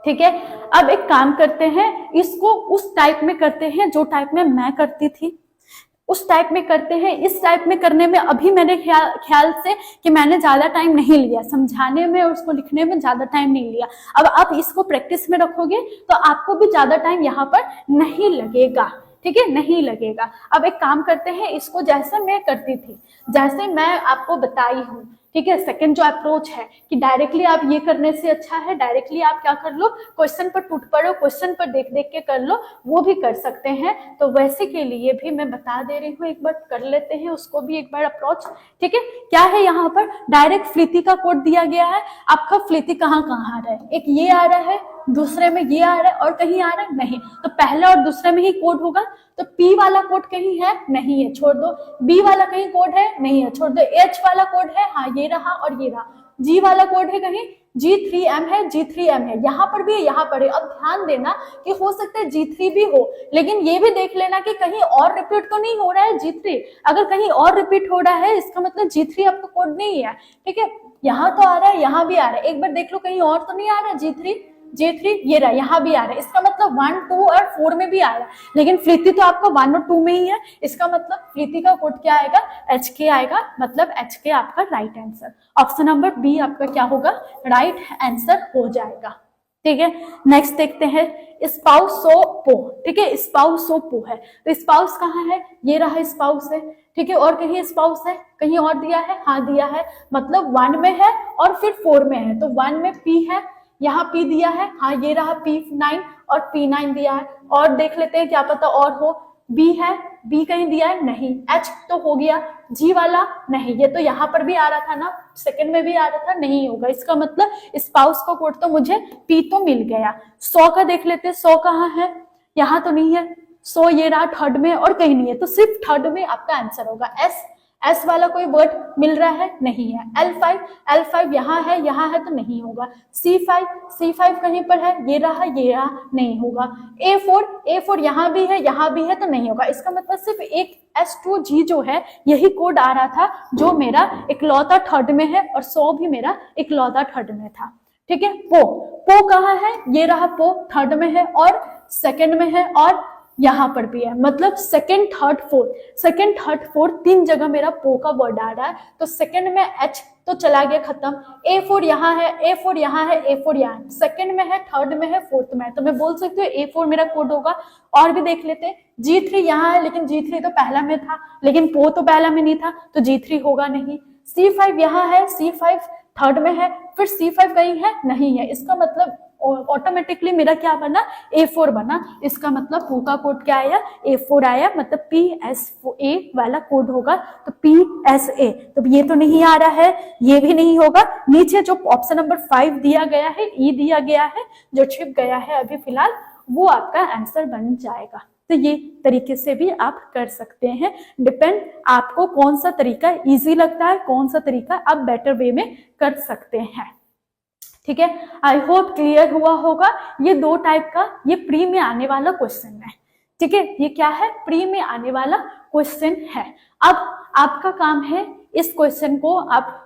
ठीक है। अब एक काम करते हैं, इसको उस टाइप में करते हैं जो टाइप में मैं करती थी, उस टाइप में करते हैं। इस टाइप में करने में अभी मेरे ख्याल से कि मैंने ज्यादा टाइम नहीं लिया समझाने में और उसको लिखने में, ज्यादा टाइम नहीं लिया। अब आप इसको प्रैक्टिस में रखोगे तो आपको भी ज्यादा टाइम यहाँ पर नहीं लगेगा, ठीक है, नहीं लगेगा। अब एक काम करते हैं, इसको जैसे मैं करती थी, जैसे मैं आपको बताई हूँ, ठीक है। सेकंड जो अप्रोच है कि डायरेक्टली आप ये करने से अच्छा है डायरेक्टली आप क्या कर लो, क्वेश्चन पर टूट पड़ो, क्वेश्चन पर देख देख के कर लो, वो भी कर सकते हैं। तो वैसे के लिए भी मैं बता दे रही हूँ, एक बार कर लेते हैं उसको भी एक बार अप्रोच, ठीक है। क्या है यहाँ पर, डायरेक्ट फ्लिथी का कोड दिया गया है, आपका फ्लिथी कहाँ कहाँ आ रहा है, एक ये आ रहा है, दूसरे में ये आ रहा है, और कहीं आ रहा है नहीं, तो पहला और दूसरे में ही कोड होगा। तो P वाला कोड कहीं है, नहीं है, छोड़ दो। B वाला कहीं कोड है, नहीं है, छोड़ दो। H वाला कोड है, हाँ ये रहा और ये रहा। G वाला कोड है कहीं, G3M है, G3M है, यहाँ पर भी है, यहाँ पर है। अब ध्यान देना कि हो सकता है G3 भी हो, लेकिन ये भी देख लेना कि कहीं और रिपीट तो नहीं हो रहा है G3। अगर कहीं और रिपीट हो रहा है इसका मतलब G3 आपका कोड नहीं है, ठीक है। यहाँ तो आ रहा है, यहाँ भी आ रहा है, एक बार देख लो कहीं और तो नहीं आ रहा है J3 ये रहा, यहाँ भी आ रहा है, इसका मतलब 1, 2 और 4 में भी आ रहा है, लेकिन फ्लिथी तो आपका 1 और 2 में ही है, इसका मतलब फ्लिथी का कोड क्या आएगा, HK आएगा, मतलब HK आपका right answer. Option number B आपका क्या होगा, राइट आंसर हो जाएगा, ठीक है। नेक्स्ट देखते हैं, स्पाउस सो पो, ठीक है, स्पाउस सो पो है, तो स्पाउस कहाँ है, ये रहा स्पाउस है, ठीक है। और कहीं स्पाउस है, कहीं और दिया है, हाँ दिया है, मतलब 1 में है और फिर 4 में है, तो 1 में P है, यहाँ P दिया है, हाँ ये रहा P9 और P9 दिया है। और देख लेते हैं क्या पता और हो, B है, B कहीं दिया है, नहीं, H तो हो गया, G वाला नहीं, ये तो यहाँ पर भी आ रहा था ना, सेकंड में भी आ रहा था, नहीं होगा, इसका मतलब स्पाउस का कोड तो मुझे P तो मिल गया। 100 का देख लेते हैं, 100 कहाँ है, यहाँ तो नहीं है, 100 ये रहा थर्ड में और कहीं नहीं है, तो सिर्फ थर्ड में आपका आंसर होगा। एस वाला कोई वर्ड मिल रहा है, नहीं है। L5 यहाँ है तो नहीं होगा। C5 कहीं पर है, ये रहा नहीं होगा। A4 यहाँ भी है तो नहीं होगा, इसका मतलब सिर्फ एक S2G जो है यही कोड आ रहा था जो मेरा इकलौता थर्ड में है, और 100 भी मेरा इकलौता थर्ड में था, ठीक है। पो कहाँ है, ये रहा पो थर्ड में है और सेकंड में है और यहाँ पर भी है, मतलब सेकंड थर्ड फोर्थ 3 जगह मेरा पो का वर्ड आ रहा है, तो सेकंड में H तो चला गया खत्म। A4 यहाँ है, A4 यहाँ है, A4 यहाँ है, सेकंड में है, थर्ड में है, फोर्थ में है, तो मैं बोल सकती हूँ A4 मेरा कोड होगा। और भी देख लेते हैं, G3 यहाँ है, लेकिन G3 तो पहला में था, लेकिन पो तो पहला में नहीं था, तो G3 होगा नहीं। C5 यहाँ है, C5 थर्ड में है, फिर C5 कहीं है, नहीं है, इसका मतलब ऑटोमेटिकली मेरा क्या बना, A4 बना, इसका मतलब पो का कोड क्या आया, A4 आया, मतलब PSA वाला कोड होगा, तो PSA, तो ये तो नहीं आ रहा है, ये भी नहीं होगा। नीचे जो ऑप्शन नंबर 5 दिया गया है, E दिया गया है, जो छिप गया है अभी फिलहाल, वो आपका आंसर बन जाएगा। तो ये तरीके से भी आप कर सकते हैं, डिपेंड आपको कौन सा तरीका इजी लगता है, कौन सा तरीका आप बेटर वे में कर सकते हैं, ठीक है। आई होप क्लियर हुआ होगा। ये 2 टाइप का, ये प्री में आने वाला क्वेश्चन है, ठीक है, ये क्या है, प्री में आने वाला क्वेश्चन है। अब आपका काम है, इस क्वेश्चन को आप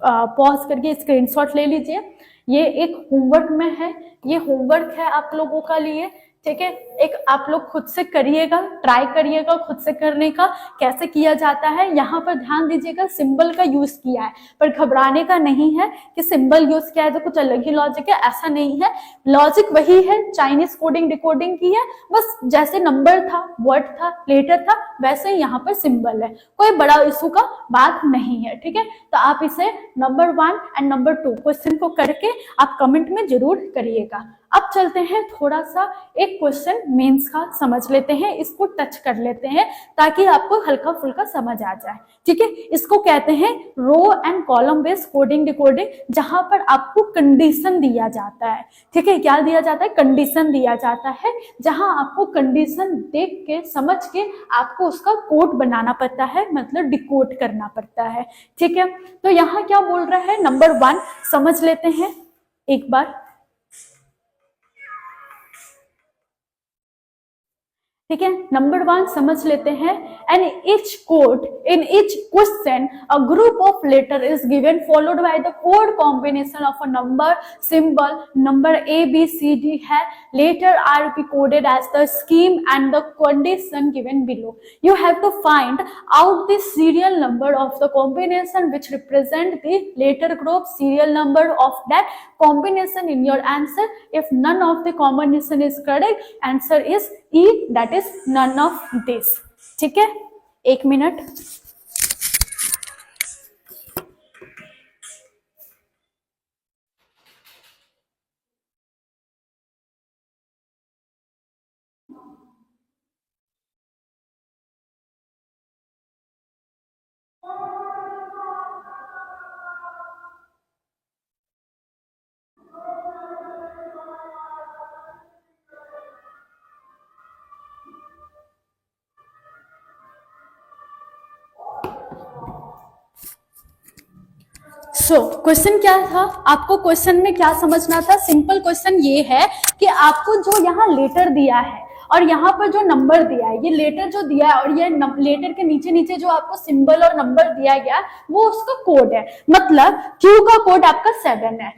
पॉज करके स्क्रीनशॉट ले लीजिए, ये एक होमवर्क में है, ये होमवर्क है आप लोगों का लिए, ठीक है। एक आप लोग खुद से करिएगा, ट्राई करिएगा खुद से करने का, कैसे किया जाता है। यहाँ पर ध्यान दीजिएगा, सिंबल का यूज किया है, पर घबराने का नहीं है कि सिंबल यूज किया है तो कुछ अलग ही लॉजिक है, ऐसा नहीं है, लॉजिक वही है, चाइनीज कोडिंग डिकोडिंग की है, बस जैसे नंबर था, वर्ड था, लेटर था, वैसे ही यहाँ पर सिंबल है, कोई बड़ा इशू का बात नहीं है, ठीक है। तो आप इसे नंबर 1 एंड नंबर 2 क्वेश्चन को करके आप कमेंट में जरूर करिएगा। अब चलते हैं, थोड़ा सा एक क्वेश्चन मेंस का समझ लेते हैं, इसको टच कर लेते हैं ताकि आपको हल्का फुल्का समझ आ जाए, ठीक है। इसको कहते हैं row and column based coding decoding, जहां पर आपको कंडीशन दिया जाता है, ठीक है। क्या दिया जाता है, कंडीशन दिया जाता है, जहां आपको कंडीशन देख के समझ के आपको उसका कोड बनाना पड़ता है, मतलब डिकोड करना पड़ता है, ठीक है। तो यहाँ क्या बोल रहा है, नंबर 1 समझ लेते हैं एक बार, ठीक है। नंबर 1 समझ लेते हैं, and each code in each question a group of letter is given followed by the code combination of a number symbol, number ABCD है, letter are be coded as the scheme and the condition given below. You have to find out the serial number of the combination which represent the letter group, serial number of that combination in your answer. If none of the combination is correct, answer is E, that is none of this. ठीक है, एक minute. Question क्या था, आपको question में क्या समझना था? सिंपल क्वेश्चन ये है कि आपको जो यहाँ लेटर दिया है और यहाँ पर जो नंबर दिया है, ये लेटर जो दिया है और ये लेटर के नीचे नीचे जो आपको सिंबल और नंबर दिया गया वो उसका कोड है। मतलब Q का कोड आपका 7 है,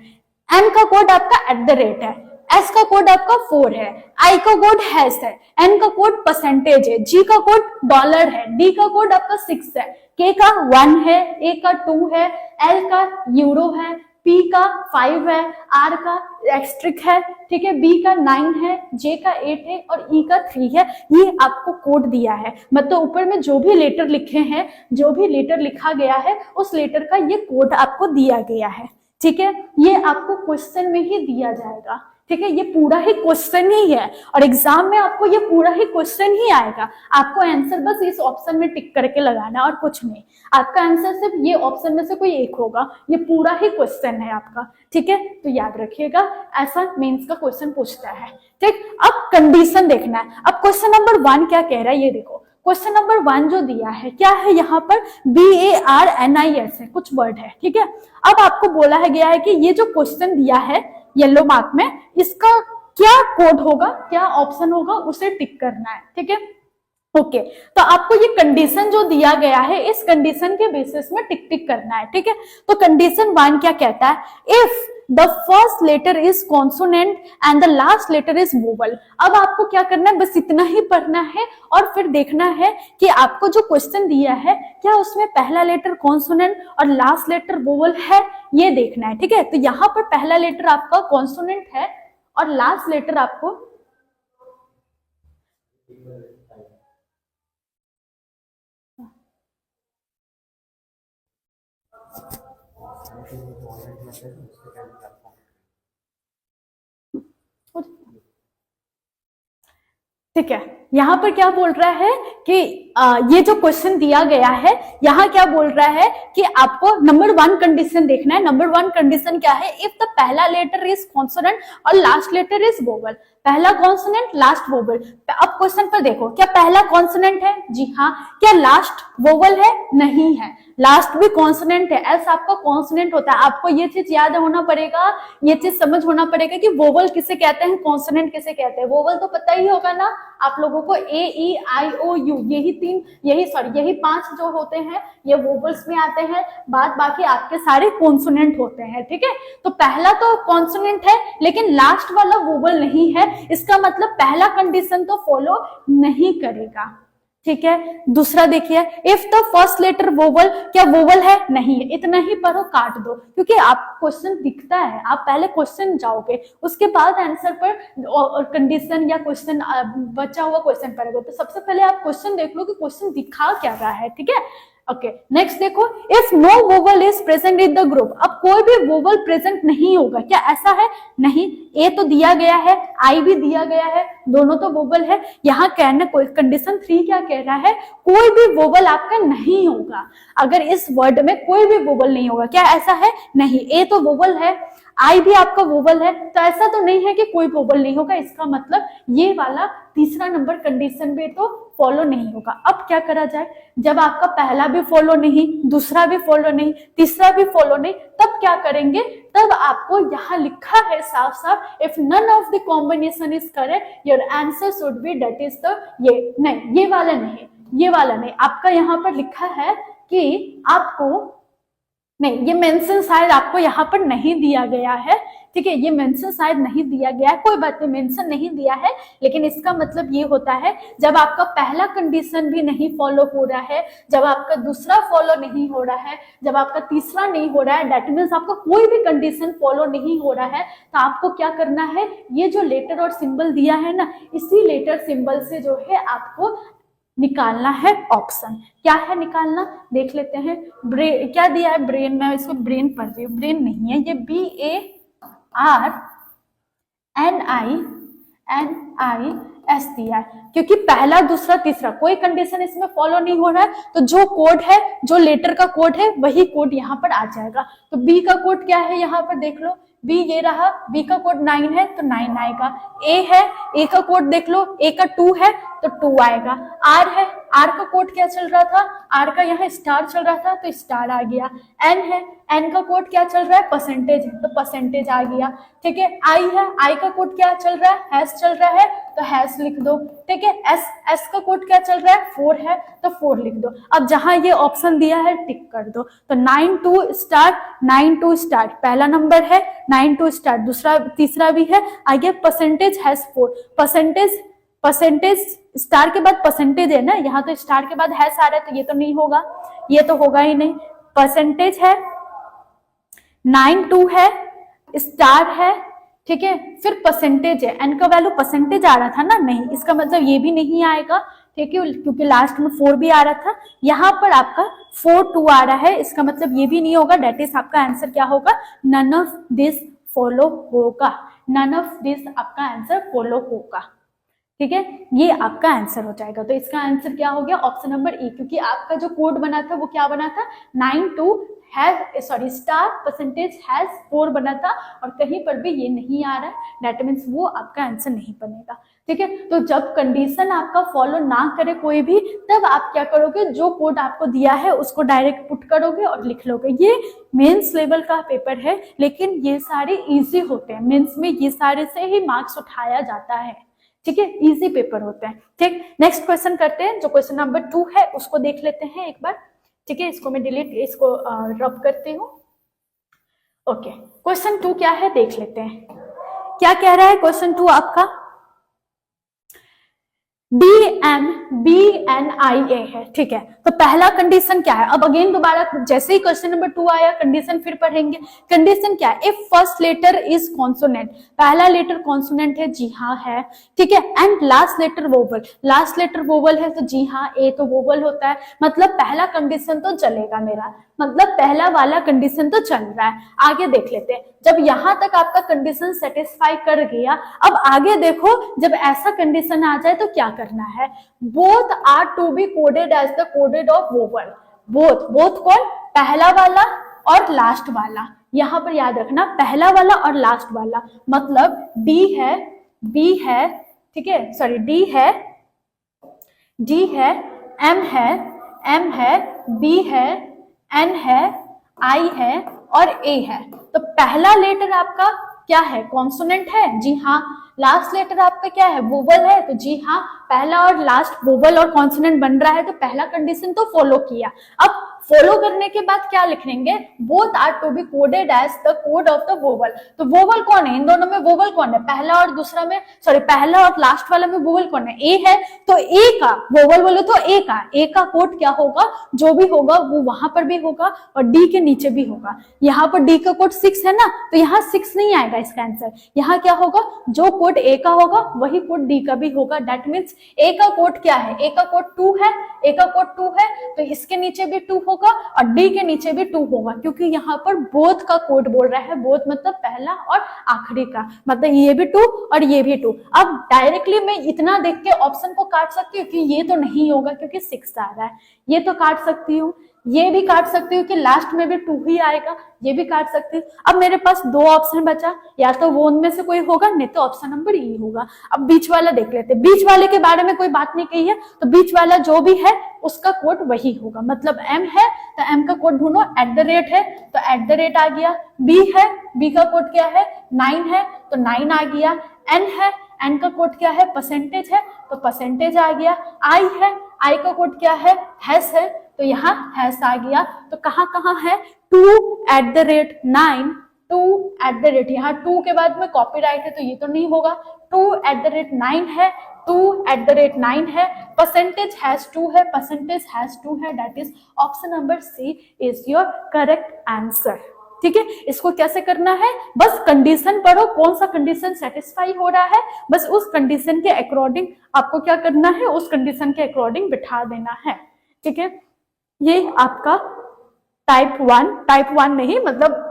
M का कोड आपका @ है, S का कोड आपका 4 है, I का कोड हैश है, N का कोड परसेंटेज है, G का कोड डॉलर है, D का कोड आपका 6 है, K का 1 है, A का 2 है, L का यूरो है, P का 5 है, R का एक्स्ट्रिक है, ठीक है, B का 9 है, J का 8 है और E का 3 है। ये आपको कोड दिया है, मतलब ऊपर में जो भी लेटर लिखे हैं, जो भी लेटर लिखा गया है उस लेटर का ये कोड आपको दिया गया है। ठीक है, ये आपको क्वेश्चन में ही दिया जाएगा। ठीक है, ये पूरा ही क्वेश्चन ही है और एग्जाम में आपको ये पूरा ही क्वेश्चन ही आएगा। आपको आंसर बस इस ऑप्शन में टिक करके लगाना और कुछ नहीं। आपका आंसर सिर्फ ये ऑप्शन में से कोई एक होगा, ये पूरा ही क्वेश्चन है आपका। ठीक है, तो याद रखिएगा, ऐसा मेंस का क्वेश्चन पूछता है। ठीक, अब कंडीशन देखना है। अब क्वेश्चन नंबर 1 क्या कह रहा है ये देखो। क्वेश्चन नंबर 1 जो दिया है क्या है, यहाँ पर BARNIS है, कुछ वर्ड है। ठीक है, अब आपको बोला है गया है कि ये जो क्वेश्चन दिया है येलो मार्क में, इसका क्या कोड होगा, क्या ऑप्शन होगा, उसे टिक करना है। ठीक है, ओके, तो आपको ये कंडीशन जो दिया गया है इस कंडीशन के बेसिस में टिक टिक करना है। ठीक है, तो कंडीशन 1 क्या कहता है, if the first letter is consonant and the last letter is vowel. अब आपको क्या करना है, बस इतना ही पढ़ना है और फिर देखना है कि आपको जो क्वेश्चन दिया है क्या उसमें पहला लेटर कॉन्सोनेंट और लास्ट लेटर वोवल है, ये देखना है। ठीक है, तो यहाँ पर पहला लेटर आपका कॉन्सोनेंट है और लास्ट लेटर आपको ठीक है, यहाँ पर क्या बोल रहा है कि ये जो क्वेश्चन दिया गया है यहाँ क्या बोल रहा है कि आपको नंबर 1 कंडीशन देखना है। नंबर 1 कंडीशन क्या है, इफ द पहला लेटर इज कॉन्सोनेंट और लास्ट लेटर इज वोवल। पहला कॉन्सोनेंट लास्ट वोवल। अब क्वेश्चन पर देखो, क्या पहला कॉन्सोनेंट है? जी हाँ। क्या लास्ट वोवल है? नहीं है, लास्ट भी कॉन्सोनेंट है। एस आपका कॉन्सोनेंट होता है। आपको ये चीज याद होना पड़ेगा, ये चीज समझ होना पड़ेगा कि वोवल किसे कहते हैं, कॉन्सोनेंट किसे कहते हैं। वोवल तो पता ही होगा ना आप लोगों को, ए ई आई ओ यू, यही 5 जो होते हैं ये वोवल्स में आते हैं, बाद बाकी आपके सारे कॉन्सोनेंट होते हैं। ठीक है, तो पहला तो कॉन्सोनेंट है लेकिन लास्ट वाला वोवल नहीं है, इसका मतलब पहला कंडीशन तो फॉलो नहीं करेगा। ठीक है, दूसरा देखिए, if the first letter vowel, क्या वोवल है? नहीं है। इतना ही पढ़ो, काट दो, क्योंकि आप क्वेश्चन दिखता है, आप पहले क्वेश्चन जाओगे उसके बाद आंसर पर कंडीशन या क्वेश्चन बचा हुआ क्वेश्चन पढ़ोगे। तो सबसे पहले आप क्वेश्चन देख लो कि क्वेश्चन दिखा क्या रहा है। ठीक है, ओके, नेक्स्ट देखो, if no vowel is present in the group. अब कोई भी वोवल प्रेजेंट नहीं होगा, क्या ऐसा है? नहीं। ए तो दिया गया है, आई भी दिया गया है, दोनों तो वोवल है। यहाँ कहना कंडीशन 3 क्या कह रहा है, कोई भी वोवल आपका नहीं होगा। अगर इस वर्ड में कोई भी वोवल नहीं होगा, क्या ऐसा है? नहीं। ए तो वोवल है, आई भी आपका वोवल है, तो ऐसा तो नहीं है कि कोई वोवल नहीं होगा। इसका मतलब ये वाला तीसरा नंबर कंडीशन भी तो फॉलो नहीं होगा। अब क्या करा जाए, जब आपका पहला भी फॉलो नहीं, दूसरा भी फॉलो नहीं, तीसरा भी फॉलो नहीं, तब क्या करेंगे? तब आपको यहाँ लिखा है साफ साफ, if none of the combination is correct your answer should be that is the ये। नहीं, ये वाला नहीं, ये वाला नहीं, आपका यहाँ पर लिखा है कि आपको नहीं, ये मेंशन शायद आपको यहाँ पर नहीं दिया गया है, ठीक है, ये मेंशन शायद नहीं दिया गया है, कोई बात नहीं, मेंशन नहीं दिया है, लेकिन इसका मतलब ये होता है जब आपका पहला कंडीशन भी नहीं फॉलो हो रहा है, जब आपका दूसरा फॉलो नहीं हो रहा है, जब आपका तीसरा नहीं हो रहा है, दैट मीन्स आपका कोई भी कंडीशन फॉलो नहीं हो रहा है, तो आपको क्या करना है, ये जो लेटर और सिंबल दिया है ना, इसी लेटर सिंबल से जो है आपको निकालना है ऑप्शन। क्या है निकालना, देख लेते हैं। ब्रेन क्या दिया है, ब्रेन, मैं इसको ब्रेन पढ़ रही हूँ, ब्रेन नहीं है ये, BARNINIS दिया है, क्योंकि पहला दूसरा तीसरा कोई कंडीशन इसमें फॉलो नहीं हो रहा है, तो जो कोड है, जो लेटर का कोड है, वही कोड यहाँ पर आ जाएगा। तो बी का कोड क्या है, यहाँ पर देख लो, बी ये रहा, बी का कोड 9 है तो 9 आएगा। ए है, ए का कोड देख लो, ए का 2 है तो 2 आएगा। आर है, आर का कोड क्या चल रहा था, आर का यहाँ स्टार चल रहा था तो स्टार आ गया। एन है, एन का कोड क्या चल रहा है, परसेंटेज है तो परसेंटेज आ गया, ठीक है। आई है, आई का कोड क्या चल रहा है, हैश चल रहा है तो हैश लिख दो, ठीक है। एस, एस का कोड क्या चल रहा है, 4 है तो 4 लिख दो। अब जहां ये ऑप्शन दिया है टिक कर दो। तो 92 स्टार, 92 स्टार पहला नंबर है, 92 स्टार दूसरा, तीसरा भी है। आगे percentage hash 4, percentage, percentage star के बाद परसेंटेज है ना, यहाँ तो स्टार के बाद हैश आ रहा है तो ये तो नहीं होगा, ये तो होगा ही नहीं। परसेंटेज है, 92 है, स्टार है, ठीक है, फिर परसेंटेज है, एन का वैल्यू परसेंटेज आ रहा था ना, नहीं, इसका मतलब ये भी नहीं आएगा, ठीक है, क्योंकि लास्ट में 4 भी आ रहा था, यहाँ पर आपका 4 2 आ रहा है, इसका मतलब ये भी नहीं होगा। दैट इज आपका आंसर क्या होगा, नन ऑफ दिस फॉलो होगा, नन ऑफ दिस आपका आंसर फॉलो होगा, ठीक है, ये आपका आंसर हो जाएगा। तो इसका आंसर क्या हो गया, ऑप्शन नंबर ए, क्योंकि आपका जो कोड बना था वो क्या बना था, 92 hash, sorry star percentage hash 4 बना था, और कहीं पर भी ये नहीं आ रहा है, दैट मीन्स वो आपका आंसर नहीं बनेगा, ठीक है। तो जब कंडीशन आपका फॉलो ना करे कोई भी, तब आप क्या करोगे, जो कोड आपको दिया है उसको डायरेक्ट पुट करोगे और लिख लोगे। ये मेंस लेवल का पेपर है, लेकिन ये सारे इजी होते हैं, मेंस में ये सारे से ही मार्क्स उठाया जाता है, ठीक है, इजी पेपर होते हैं, ठीक। नेक्स्ट क्वेश्चन करते हैं, जो क्वेश्चन नंबर 2 है उसको देख लेते हैं एक बार, ठीक है। इसको मैं डिलीट, इसको रब करती हूँ। ओके, क्वेश्चन 2 क्या है देख लेते हैं। क्या कह रहा है क्वेश्चन 2 आपका, DMBNIA है, ठीक है। तो पहला कंडीशन क्या है, अब अगेन दोबारा जैसे ही क्वेश्चन नंबर 2 आया कंडीशन फिर पढ़ेंगे। कंडीशन क्या है, if first letter is consonant, पहला लेटर कॉन्सोनेंट है, जी हाँ है, ठीक है। And last letter vowel, last letter vowel है तो जी हाँ, ए तो वोवल होता है, मतलब पहला कंडीशन तो चलेगा मेरा, मतलब पहला वाला कंडीशन तो चल रहा है। आगे देख लेते हैं, जब यहां तक आपका कंडीशन सेटिस्फाई कर गया, अब आगे देखो, जब ऐसा कंडीशन आ जाए तो क्या करना है, both are to be coded as the coded of vowel. Both, both कौन, पहला वाला और लास्ट वाला, यहां पर याद रखना पहला वाला और लास्ट वाला, मतलब डी है, बी है, ठीक है, सॉरी डी है, डी है, एम है, बी है, एन है, आई है और ए है। तो पहला लेटर आपका क्या है, कॉन्सोनेंट है, जी हाँ। लास्ट लेटर आपका क्या है, वोवल है, तो जी हाँ, पहला और लास्ट वोवल और कॉन्सोनेंट बन रहा है, तो पहला कंडीशन तो फॉलो किया। अब फॉलो करने के बाद क्या लिखेंगे, both are to be coded as the code of the vowel. तो वोवल कौन है, इन दोनों में वोवल कौन है, पहला और दूसरा में, सॉरी पहला और लास्ट वाला में वोवल कौन है, ए है, तो ए का वोवल बोले तो ए का कोड क्या होगा, जो भी होगा वो वहां पर भी होगा और डी के नीचे भी होगा। यहाँ पर डी का कोड 6 है ना, तो यहाँ 6 नहीं आएगा इसका आंसर, यहाँ क्या होगा, जो कोड ए का होगा वही कोड डी का भी होगा। दैट मीन्स ए का कोड क्या है, ए का कोड 2 है, ए का कोड 2 है, तो इसके नीचे भी 2 होगा और डी के नीचे भी 2 होगा, क्योंकि यहाँ पर बोथ का कोड बोल रहा है, बोथ मतलब पहला और आखिरी का, मतलब ये भी 2 और ये भी 2। अब डायरेक्टली मैं इतना देख के ऑप्शन को काट सकती हूँ कि ये तो नहीं होगा क्योंकि 6 आ रहा है, ये तो काट सकती हूँ, ये भी काट सकती हूँ कि लास्ट में भी 2 ही आएगा, ये भी काट सकती हूँ। अब मेरे पास 2 ऑप्शन बचा, या तो वो उनमें से कोई होगा, नहीं तो ऑप्शन नंबर ई होगा। अब बीच वाला देख लेते हैं, बीच वाले के बारे में कोई बात नहीं कही है, तो बीच वाला जो भी है उसका कोड वही होगा, मतलब एम है तो एम का कोड ढूंढो, @ है तो @ आ गया, बी है, बी का कोड क्या है, 9 है तो 9 आ गया, एन है, एन का कोड क्या है, परसेंटेज है तो परसेंटेज आ गया, आई है, आई का कोड क्या है, हैश है तो यहाँ हैश आ गया। तो कहाँ कहाँ है 2@9, 2@, यहाँ 2 के बाद में कॉपीराइट है तो ये तो नहीं होगा, 2@9 है, 2@9 है, परसेंटेज हैश 2 है, परसेंटेज हैश 2 है, that is option number C is your correct answer. ठीक है, इसको कैसे करना है, बस कंडीशन पढ़ो, कौन सा कंडीशन सेटिस्फाई हो रहा है, बस उस कंडीशन के अकॉर्डिंग आपको क्या करना है, उस कंडीशन के अकॉर्डिंग बिठा देना है। ठीक है, ये आपका टाइप 1 नहीं, मतलब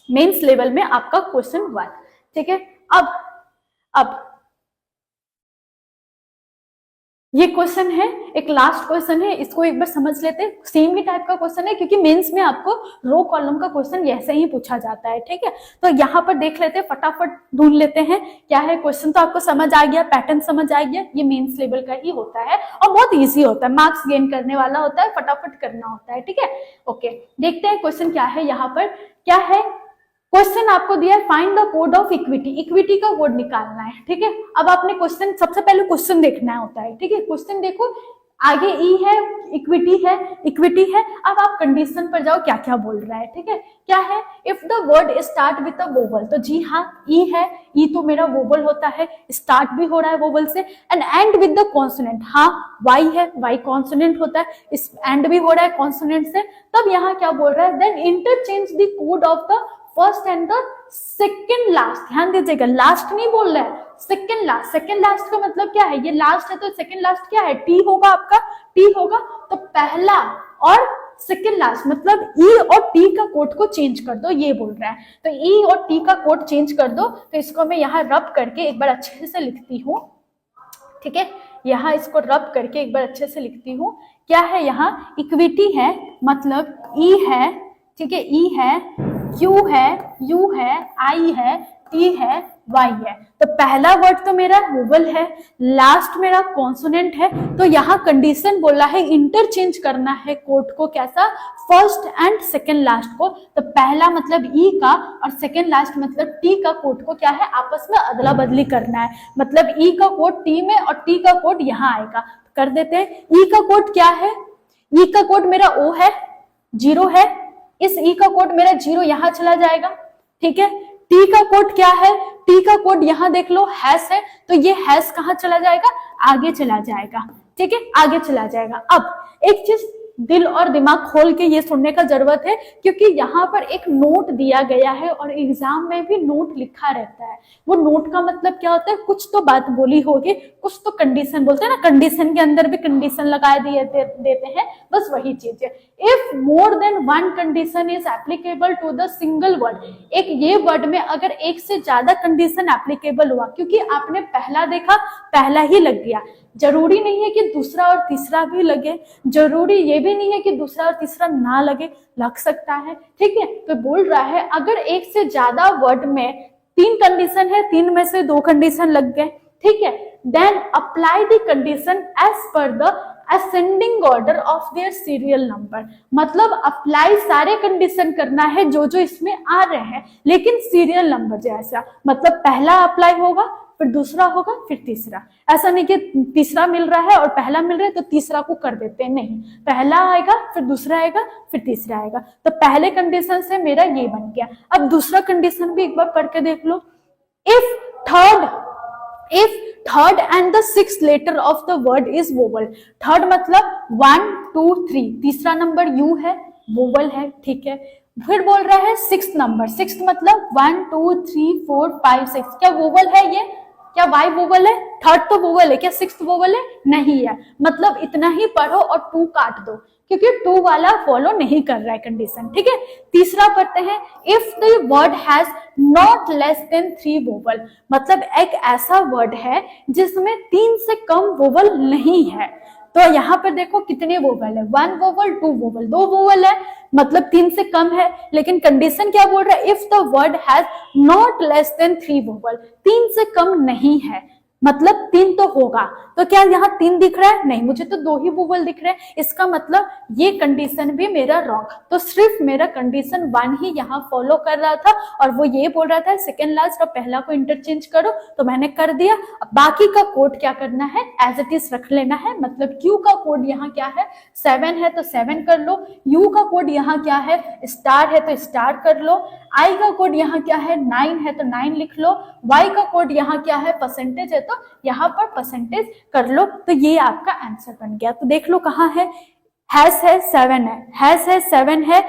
मेंस लेवल में आपका क्वेश्चन 1। ठीक है, अब ये क्वेश्चन है, एक लास्ट क्वेश्चन है, इसको एक बार समझ लेते हैं। सेम ही टाइप का क्वेश्चन है क्योंकि मेंस में आपको रो कॉलम का क्वेश्चन ऐसे ही पूछा जाता है। ठीक है, तो यहाँ पर देख लेते हैं, फटाफट ढूंढ लेते हैं क्या है क्वेश्चन। तो आपको समझ आ गया, पैटर्न समझ आ गया, ये मेंस लेवल का ही होता है और बहुत ईजी होता है, मार्क्स गेन करने वाला होता है, फटाफट करना होता है। ठीक है, ओके, देखते हैं क्वेश्चन क्या है। यहाँ पर क्या है क्वेश्चन आपको दिया है, find the code of equity, equity का कोड निकालना है। ठीक है, अब आपने क्वेश्चन, सबसे पहले क्वेश्चन देखना होता है। ठीक है, क्वेश्चन देखो, आगे ई है, इक्विटी है। अब आप कंडीशन पर जाओ, क्या क्या बोल रहा है। ठीक है, क्या है, if the word start with a vowel, तो जी हाँ ई है, ई तो मेरा वोवल होता है, स्टार्ट भी हो रहा है वोवल से, and and with the consonant, हाँ वाई है, वाई कॉन्सोनेंट होता है, इस एंड भी हो रहा है कॉन्सोनेंट से। तब यहाँ क्या बोल रहा है, then interchange the code of the first and the second last. ध्यान दीजिएगा, लास्ट नहीं बोल रहा है, सेकेंड लास्ट। सेकेंड लास्ट का मतलब क्या है, ये लास्ट है तो सेकेंड लास्ट क्या है, टी होगा, आपका टी होगा। तो पहला और सेकेंड लास्ट मतलब ई और टी का कोड को चेंज कर दो, ये बोल रहा है। तो ई और टी का कोड चेंज कर दो। तो इसको मैं यहाँ रब करके एक बार अच्छे से लिखती हूँ। ठीक है, यहाँ इसको रब करके एक बार अच्छे से लिखती हूँ। क्या है, यहाँ इक्विटी है, मतलब ई है, ठीक है, ई है, क्यू है, यू है, आई है, टी है, वाई है। तो पहला वर्ड तो मेरा वोवल है, लास्ट मेरा कॉन्सोनेंट है। तो यहाँ कंडीशन बोला है इंटरचेंज करना है कोड को, कैसा, फर्स्ट एंड सेकेंड लास्ट को। तो पहला मतलब ई का और सेकेंड लास्ट मतलब टी का कोड को क्या है, आपस में अदला बदली करना है। मतलब ई का कोड टी में और टी का कोड यहाँ आएगा। कर देते हैं, ई का कोड क्या है, ई का कोड मेरा ओ है, 0 है, इस ई का कोड मेरा 0 यहां चला जाएगा। ठीक है, टी का कोड क्या है, टी का कोड यहां देख लो हैश है, तो ये हैश कहां चला जाएगा, आगे चला जाएगा। ठीक है, आगे चला जाएगा। अब एक चीज दिल और दिमाग खोल के ये सुनने का जरूरत है, क्योंकि यहाँ पर एक नोट दिया गया है और एग्जाम में भी नोट लिखा रहता है। वो नोट का मतलब क्या होता है, कुछ तो बात बोली होगी, कुछ तो कंडीशन बोलते हैं ना, कंडीशन के अंदर भी कंडीशन लगा देते हैं, बस वही चीज है। If more than one condition is applicable to the single word, एक ये वर्ड में अगर एक से ज्यादा कंडीशन एप्लीकेबल हुआ, क्योंकि आपने पहला देखा, पहला ही लग गया, जरूरी नहीं है कि दूसरा और तीसरा भी लगे, जरूरी ये भी नहीं है कि दूसरा और तीसरा ना लगे, लग सकता है। ठीक है, तो बोल रहा है अगर एक से ज्यादा वर्ड में 3 कंडीशन है, 3 में से 2 कंडीशन लग गए, ठीक है, then apply the condition as per the ascending order of their serial number. मतलब अप्लाई सारे कंडीशन करना है जो जो इसमें आ रहे हैं, लेकिन सीरियल नंबर जैसा, मतलब पहला अप्लाई होगा, फिर दूसरा होगा, फिर तीसरा। ऐसा नहीं कि तीसरा मिल रहा है और पहला मिल रहा है तो तीसरा को कर देते हैं, नहीं, पहला आएगा, फिर दूसरा आएगा, फिर तीसरा आएगा। तो पहले कंडीशन से मेरा ये बन गया। अब दूसरा कंडीशन भी एक बार पढ़ के देख लो। If third and the 6th letter of the word is vowel. Third मतलब 1 2 3, तीसरा नंबर यू है, वोवल है। ठीक है, फिर बोल रहा है 6th नंबर, 6th मतलब 1 2 3 4 5 6, क्या वोवल है ये, क्या वाई वोवल है, थर्ड तो वोवल है, क्या 6th वोवल है, नहीं है। मतलब इतना ही पढ़ो और 2 काट दो, क्योंकि 2 वाला फॉलो नहीं कर रहा है कंडीशन। ठीक है, तीसरा पढ़ते हैं, if the word has not less than 3 vowel, मतलब एक ऐसा वर्ड है जिसमें 3 से कम वोवल नहीं है। तो यहाँ पर देखो कितने वोवल है, 1 वोवल, 2 वोवल, 2 वोवल है, मतलब 3 से कम है। लेकिन कंडीशन क्या बोल रहा है, if the word has not less than 3 vowel, 3 से कम नहीं है, मतलब 3 तो होगा। तो क्या यहाँ 3 दिख रहा है? नहीं, मुझे तो 2 ही वोवल दिख रहे हैं। इसका मतलब ये कंडीशन भी मेरा रॉन्ग। तो सिर्फ मेरा कंडीशन 1 ही यहाँ फॉलो कर रहा था और वो ये बोल रहा था सेकेंड लास्ट और पहला को इंटरचेंज करो, तो मैंने कर दिया। अब बाकी का कोड क्या करना है? एज इट इज रख लेना है। मतलब Q का कोड यहाँ क्या है? 7 है तो 7 कर लो। U का कोड यहाँ क्या है? स्टार है तो स्टार कर लो। I का कोड यहाँ क्या है? 9 है तो 9 लिख लो। Y का कोड यहाँ क्या है? परसेंटेज है तो यहाँ पर परसेंटेज कर लो। तो ये आपका आंसर बन गया। तो देख लो कहाँ है, हैश है 7 है, हैश है 7 है,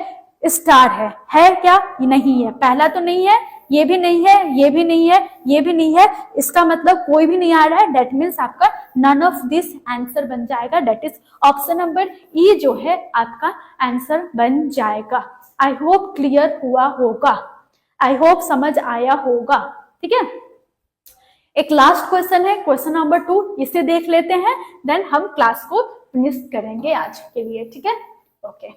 स्टार है क्या? नहीं है, पहला तो नहीं है, ये भी नहीं है, ये भी नहीं है, ये भी नहीं है। इसका मतलब कोई भी नहीं आ रहा है। दैट मीन्स आपका नन ऑफ दिस आंसर बन जाएगा। दैट इज ऑप्शन नंबर ई जो है आपका आंसर बन जाएगा। आई होप क्लियर हुआ होगा, आई होप समझ आया होगा। ठीक है, एक लास्ट क्वेश्चन है, क्वेश्चन नंबर 2, इसे देख लेते हैं, देन हम क्लास को फिनिश करेंगे आज के लिए। ठीक है, ओके।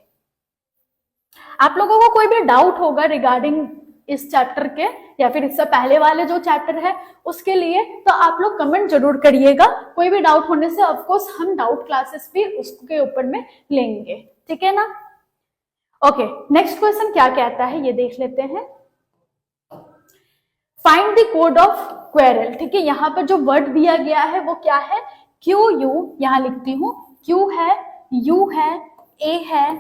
आप लोगों को कोई भी डाउट होगा रिगार्डिंग इस चैप्टर के या फिर इससे पहले वाले जो चैप्टर है उसके लिए, तो आप लोग कमेंट जरूर करिएगा। कोई भी डाउट होने से ऑफकोर्स हम डाउट क्लासेस भी उसके ऊपर में लेंगे। ठीक है ना? ओके, नेक्स्ट क्वेश्चन क्या कहता है ये देख लेते हैं। Find the code of quarrel. ठीक है, यहाँ पर जो वर्ड दिया गया है वो क्या है? क्यू यू, यहाँ लिखती हूँ, क्यू है, यू है, ए है,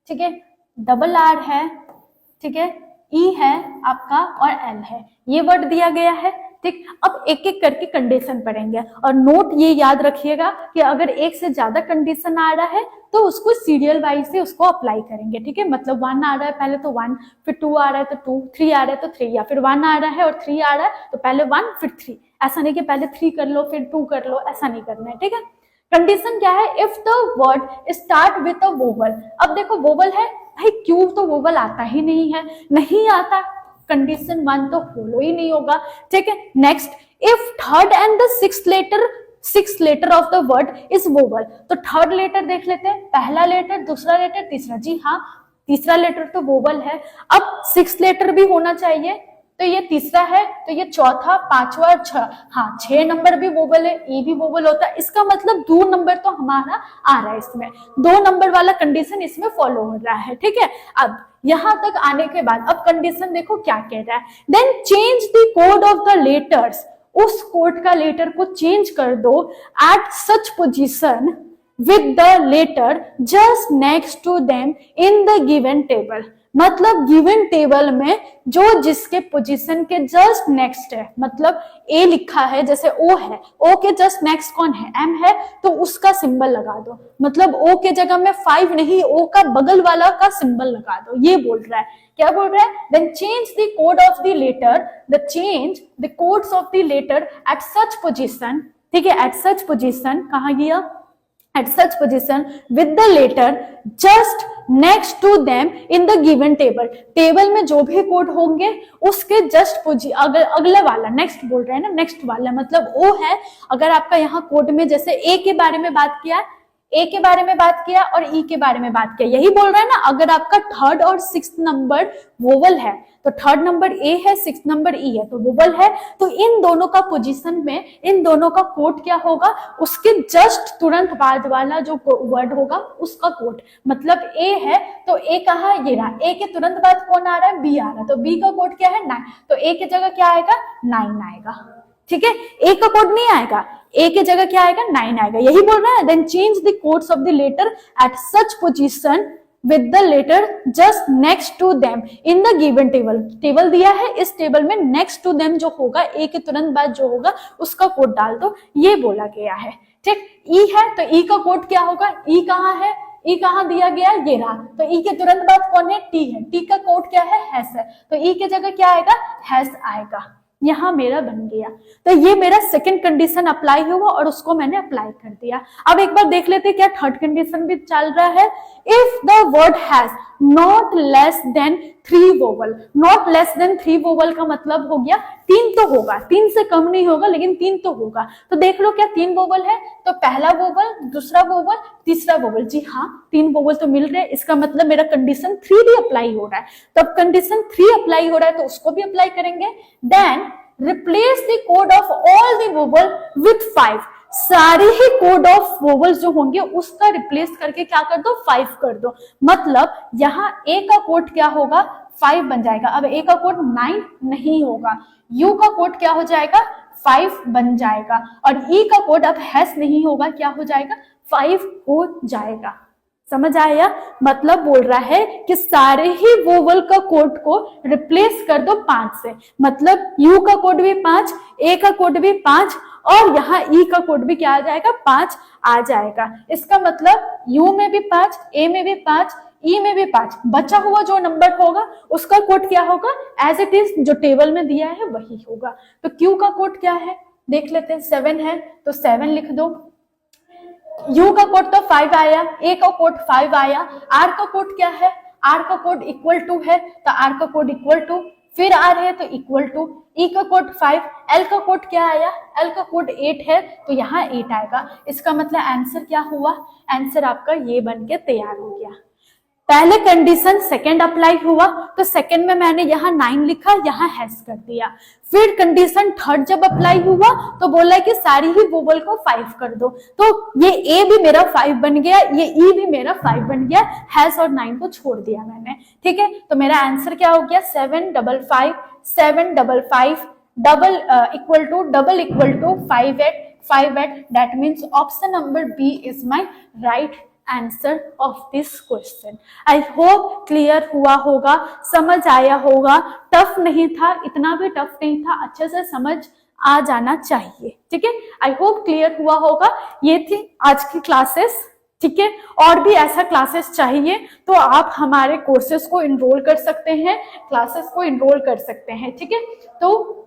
ठीक है, डबल आर है, ठीक है, ई है आपका और एल है, ये वर्ड दिया गया है। ठीक, अब एक एक करके कंडीशन पढ़ेंगे और नोट ये याद रखिएगा कि अगर एक से ज्यादा कंडीशन आ रहा है तो उसको सीरियल वाइज से उसको अप्लाई करेंगे। ठीक है, मतलब 1 आ रहा है पहले तो 1, फिर 2 आ रहा है तो 2, 3 आ रहा है तो 3, या फिर 1 आ रहा है और 3 आ रहा है तो पहले 1 फिर 3। ऐसा नहीं कि पहले 3 कर लो फिर 2 कर लो, ऐसा नहीं करना है। ठीक है, कंडीशन क्या है? If the word start with a vowel. अब देखो वोवल है भाई, क्यों तो वोवल आता ही नहीं है, नहीं आता, कंडीशन 1 तो फॉलो ही नहीं होगा। ठीक है, next, if third and the sixth letter of the word is vowel. तो थर्ड लेटर देख लेते हैं, पहला लेटर, दूसरा लेटर, तीसरा। जी हाँ, तीसरा लेटर तो वोवल है। अब 6 लेटर भी होना चाहिए, तो ये तीसरा है, तो ये चौथा, पांचवा, 6, हाँ 6 नंबर भी वोवल है, ये भी वोवल होता है। इसका मतलब 2 नंबर तो हमारा आ रहा है इसमें, 2 नंबर वाला कंडीशन इसमें फॉलो हो रहा है। ठीक है, अब यहां तक आने के बाद अब कंडीशन देखो क्या कह रहा है। Then change the code of the letters, उस कोड का लेटर को चेंज कर दो at such position with the letter just next to them in the given table. मतलब गिवन टेबल में जो जिसके पोजीशन के जस्ट नेक्स्ट है, मतलब ए लिखा है जैसे ओ है, ओ के जस्ट नेक्स्ट कौन है? एम है, तो उसका सिंबल लगा दो। मतलब ओ के जगह में 5 नहीं, ओ का बगल वाला का सिंबल लगा दो। ये बोल रहा है, क्या बोल रहा है? Then change the code of the letter, the change the codes of the letter at such position. ठीक है, एट सच पोजीशन कहाँ गया? at such position with the letter just next to them in the given table। Table में जो भी code होंगे उसके just अगले वाला, नेक्स्ट बोल रहे हैं ना, नेक्स्ट वाला मतलब ओ है। अगर आपका यहाँ कोड में जैसे ए के बारे में बात किया, ए के बारे में बात किया और ई के बारे में बात किया, यही बोल रहा है ना। अगर आपका 3rd और 6th नंबर वोवल है तो 3rd नंबर ए है, 6th नंबर ई है, तो वोवल है। तो इन दोनों का पोजीशन में इन दोनों का कोड क्या होगा? उसके जस्ट तुरंत बाद वाला जो वर्ड होगा उसका कोड। मतलब ए है तो ए कहा? ये रहा। ए के तुरंत बाद कौन आ रहा है? बी आ रहा है, तो बी का कोड क्या है? 9। तो ए की जगह क्या आएगा? 9 आएगा। ठीक है, ए का कोड नहीं आएगा, ए के जगह क्या आएगा? 9 आएगा। यही बोल रहा है। Then change the codes of the letter at such position with the letter just next to them in the given table. Table दिया है, इस टेबल में नेक्स्ट टू देम जो होगा, ए के तुरंत बाद जो होगा उसका कोड डाल दो, ये बोला गया है। ठीक, ई है तो ई का कोड क्या होगा? ई कहाँ है? ई कहाँ दिया गया? ये रहा। तो ई के तुरंत बाद कौन है? टी है। टी का कोड क्या है? हैश है, तो ई के जगह क्या आएगा? हैश आएगा। यहां मेरा बन गया। तो ये मेरा सेकंड कंडीशन अप्लाई हुआ और उसको मैंने अप्लाई कर दिया। अब एक बार देख लेते हैं क्या थर्ड कंडीशन भी चल रहा है। If the word has not less than 3 vowel. Not less than 3 vowel का मतलब हो गया 3 तो होगा, 3 से कम नहीं होगा लेकिन 3 तो होगा। तो देख लो क्या 3 वोवल है? तो पहला वोवल, दूसरा वोवल, तीसरा वोवल। जी हाँ, 3 वोवल तो मिल रहे हैं। इसका मतलब मेरा कंडीशन 3 भी अप्लाई हो रहा है। तो अब कंडीशन 3 अप्लाई हो रहा है तो उसको भी अप्लाई करेंगे। Then replace the code of all the vowel with 5। सारे ही कोड ऑफ वोवल्स जो होंगे उसका रिप्लेस करके क्या कर दो, 5 कर दो। मतलब यहाँ ए का कोड क्या होगा, 5 बन जाएगा। अब ए का कोड 9 नहीं होगा, यू का कोड क्या हो जाएगा, 5 बन जाएगा। और ई का कोड अब हैश नहीं होगा, क्या हो जाएगा, 5 हो जाएगा। समझ आया? मतलब बोल रहा है कि सारे ही वोवल का कोड को रिप्लेस कर दो 5 से। मतलब यू का कोड भी 5, ए का कोड भी 5 और यहाँ ई का कोड भी क्या आ जाएगा, 5 आ जाएगा। इसका मतलब यू में भी 5, ए में भी 5, ई में भी 5, बचा हुआ जो नंबर होगा उसका कोड क्या होगा, एज इट इज जो टेबल में दिया है वही होगा। तो क्यू का कोड क्या है देख लेते हैं, 7 है तो 7 लिख दो। यू का कोड तो 5 आया, ए का कोड 5 आया, आर का कोड क्या है, आर का कोड इक्वल टू है तो आर का कोड इक्वल टू, फिर आर है तो इक्वल टू, ई का कोड 5, एल का कोड क्या आया, एल का कोड 8 है तो यहाँ 8 आएगा। इसका मतलब आंसर क्या हुआ, आंसर आपका ये बन के तैयार हो गया। पहले कंडीशन सेकंड अप्लाई हुआ तो सेकंड में मैंने यहाँ 9 लिखा, यहाँ हैश कर दिया। फिर कंडीशन थर्ड जब अप्लाई हुआ तो बोला कि सारी ही वोवल को 5 कर दो, तो ये ए भी मेरा 5 बन गया, ये ई भी मेरा 5 बन गया, हैश और 9 को छोड़ दिया मैंने। ठीक है, तो मेरा आंसर क्या हो गया, 755 755 double equal to 58 that means option number B is my right answer of this question. I hope clear हुआ होगा, समझ आया होगा, टफ नहीं था, इतना भी टफ नहीं था, अच्छे से समझ आ जाना चाहिए। ठीक है, आई होप क्लियर हुआ होगा। ये थी आज की क्लासेस। ठीक है, और भी ऐसा क्लासेस चाहिए तो आप हमारे कोर्सेज को इनरोल कर सकते हैं, क्लासेस को इनरोल कर सकते हैं। ठीक है, तो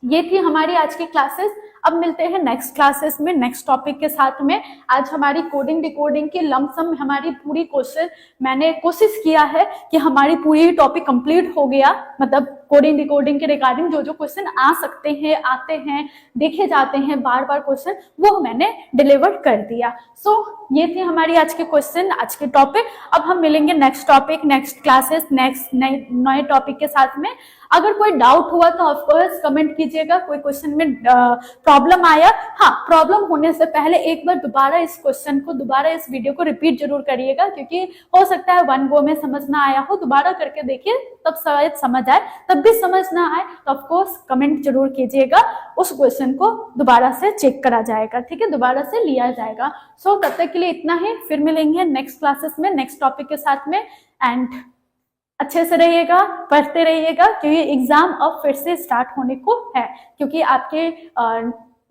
ये थी हमारी आज की क्लासेस। अब मिलते हैं नेक्स्ट क्लासेस में नेक्स्ट टॉपिक के साथ में। आज हमारी कोडिंग डिकोडिंग की लमसम हमारी पूरी क्वेश्चन, मैंने कोशिश किया है कि हमारी पूरी टॉपिक कंप्लीट हो गया। मतलब कोडिंग डिकोडिंग के रिगार्डिंग जो जो क्वेश्चन आ सकते हैं, आते हैं, देखे जाते हैं बार बार क्वेश्चन, वो मैंने डिलीवर कर दिया। सो ये थी हमारी आज के क्वेश्चन, आज के टॉपिक। अब हम मिलेंगे next topic, next classes, next नए टॉपिक के साथ में। अगर कोई डाउट हुआ तो ऑफकोर्स कमेंट कीजिएगा, कोई क्वेश्चन में प्रॉब्लम आया, हाँ प्रॉब्लम होने से पहले एक बार दोबारा इस क्वेश्चन को, दोबारा इस वीडियो को रिपीट जरूर करिएगा, क्योंकि हो सकता है वन गो में समझ ना आया हो, दोबारा करके देखिए तब शायद समझ आए, तब भी समझ ना आए तो ऑफकोर्स कमेंट जरूर कीजिएगा, उस क्वेश्चन को दोबारा से चेक करा जाएगा। ठीक है, दोबारा से लिया जाएगा। सो तब तक के लिए इतना ही, फिर मिलेंगे नेक्स्ट क्लासेस में नेक्स्ट टॉपिक के साथ में। एंड अच्छे से रहिएगा, पढ़ते रहिएगा, क्योंकि एग्जाम अब फिर से स्टार्ट होने को है, क्योंकि आपके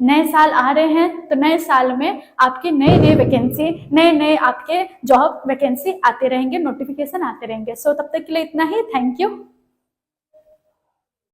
नए साल आ रहे हैं, तो नए साल में आपके नए नए वैकेंसी, नए नए आपके जॉब वैकेंसी आते रहेंगे, नोटिफिकेशन आते रहेंगे। सो तब तक के लिए इतना ही, थैंक यू।